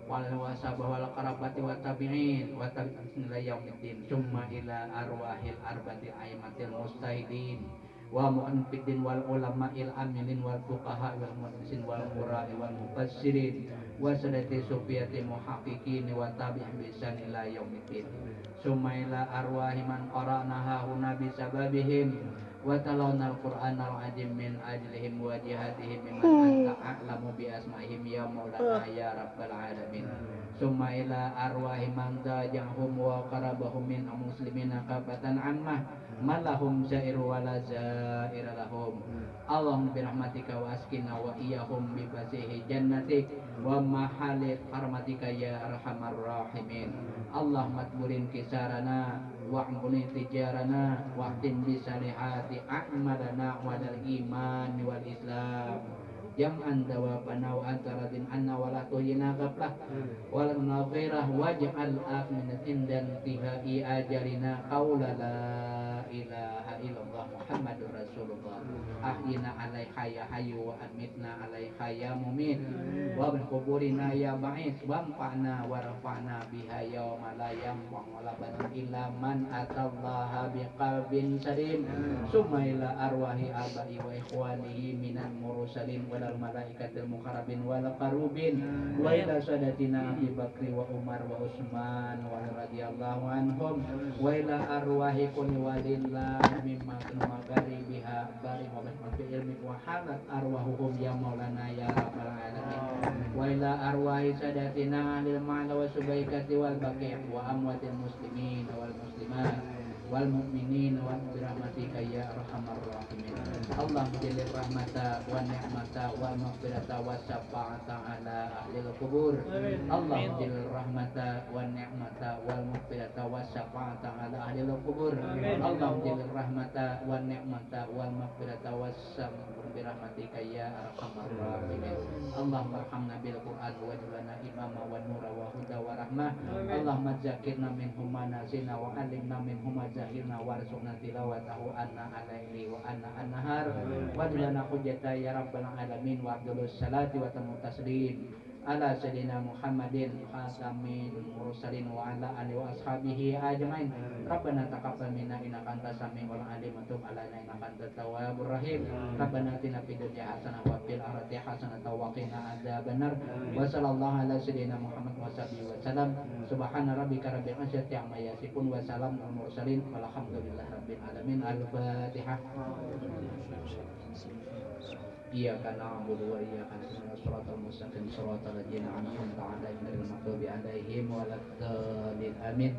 wal wasabah wal qarabati wa tabi'in wa tabi'in ila yaumiddin summa ila arwahil arba'ati aimatil mustahidin wa mu'anfidin wal ulama'il amilin wal fuqaha wal muhaddisin wal qurra'i wal mufassirin wa sadati sufiyati muhaqqiqin wa tabi'in bi ihsan ila yaumiddin summa ila arwahi man qara'naha huna bi sababihim wa talawna al-Qur'ana al-azim min ajlihim wa jihadihim mimman anta a'lamu bi asma'ihim ya maulana ya rabbal alamin summa ila arwahi man dajahum wa qarabahum min muslimina kafatan ammah malahum zairu wa la zaira lahum Allahumma birahmatika wa askina wa iyahum bi basihi jannatik wa mahali harmatika ya arhamar rahimin Allahumma tburin kisarana wa'muni tijarana wa'tim bisalihati a'malana wadal iman wal islam jam'an dawabana wa antaradin anna wa la tuhina qablah wa la nafirah waj'al akhminat indan tihai ajarina qawla la ilaha illallah Muhammadur Rasulullah ahyina alaiha ya hayu wa amitna alaiha ya mumit wa bil kuburina ya ba'is wa amfa'na wa rafa'na biha yawma la yanfa'u wa la banun illa man atallaha biqalbin salim summa ila arwahi abai wa ikhwanihi minan mursalin wal malaikatil muqarrabin wal qarubin wa ila sadatina Abi Bakri wa Umar wa Utsman wa radhiyallahu anhum wa ila arwahi kulli walillah mimma magari biha bari wa bi ilmi wa halat arwahuhum ya maulana ya rabbal alamin wa ila arwahi sadatina lil ma'la wa subaikati wal baqi' wa amwatil muslimin wal muslimat wal mu'minin wa birahmatika ya arhamar rahimin Allah jalil rahmata wa ni'mata wa maghfirata wa syafa'ata ala ahlil kubur Allah jalil rahmata wa ni'mata wal maghfirata wa syafa'ata ala ahlil kubur Allah jalil rahmata wa ni'mata wal maghfirata wa syafa'ata birahmatika ya arhamar rahimin Allahumma arhamna bil Qur'an wa jalana imama wa nura wa huda wa rahmah Allahumma zakirna minhum ma nasina wa alimna minhum ma jahilna warzuqna tilawatahu anna alaihi wa anna an-nahar wa jalana hujjata ya rabbal alamin wa abdulus salati wa tamu taslim ala sayyidina Muhammadin khatamil mursalin wa ala alihi wa ashabihi ajmain Rabbana taqabbal minna innaka antas samiul alim wa tub alaina innaka antat tawwabur rahim Rabbana atina fid dunya hasanah wa fil akhirati hasanah wa qina adzabannar. Wa sallallahu ala sayyidina Muhammad wa sahbihi wa sallam. Subhana rabbika rabbil izzati amma yasifun wa salamun alal mursalin walhamdulillahi rabbil alamin. Al-Fatihah. Iyyaka na'budu wa iyyaka nasta'in shiratal mustaqim shiratal ladzina an'amta 'alaihim ghairil maghdubi 'alaihim waladdallin. Amin.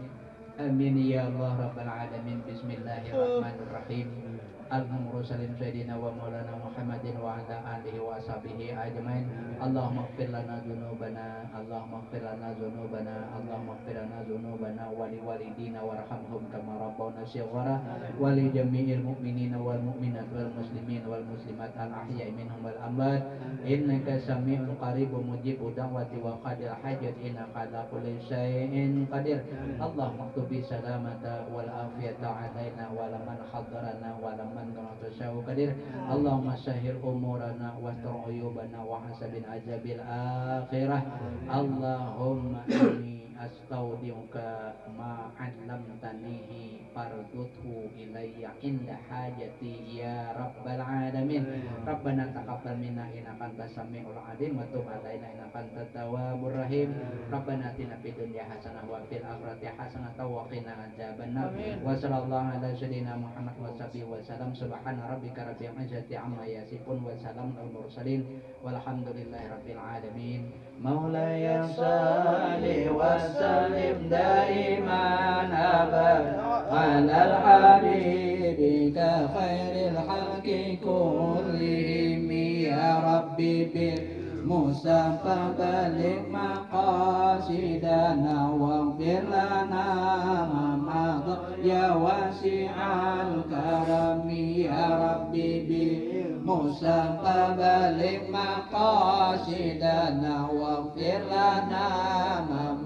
Amin ya Allah rabbal alamin. Bismillahirrahmanirrahim. Allahumma sallim sayyidina wa maulana Muhammadin wa ala alihi wa sahbihi ajmain. Allahumma ighfir lana dzunubana, Allahumma ighfir lana dzunubana, Allahumma ighfir lana dzunubana wa li walidina warhamhum kama rabbawna shighara wa li jami'il mu'minina wal mu'minat wal muslimin wal muslimat al ahya'i minhum wal amwat. Innaka sami'un qaribun mujibud da'wati wa qadil hajat innaka ala kulli syai'in qadir. Allahumma tubi salamata wal afiyata alaina wa laman hadarana wa laman nuratu qadir. Allahumma sahhil umurana wa astur uyubana wa hasabin azabil akhirah. Allahumma inni astaudiuka ma 'allamtanihi farduthu ilayya inda hajati ya rabbal alamin. Rabbana taqabbal minna innaka antas samiul alim wa tub 'alaina innaka antat tawwabur rahim. Rabbana atina fid dunya hasanah wa fil akhirati hasanah wa qina adzabannar. Wa sallallahu ala sayyidina Muhammad wa sahbihi wa sallam. Subhana rabbika rabbil izzati amma yasifun wa salamun alal mursalin walhamdulillahi rabbil alamin. Maulaya salli wa sallim daiman abad alal habibika khairil khalqi kullihim ya rabbi bil Mustafa balik maqasidana waghfir lana ma ya wasi'al karami ya rabbi bil Mustafa balik maqasidana waghfir lana ma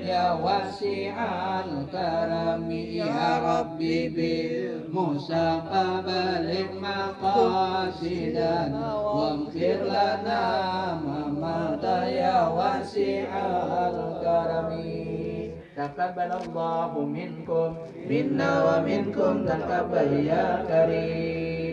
ya wasi'al karami ya rabbi bil Mustafa balik maqasidana waghfir lana Mamata ya wasi'al karami. Taqabbalallahu minkum minna wa minkum taqabbal ya karim.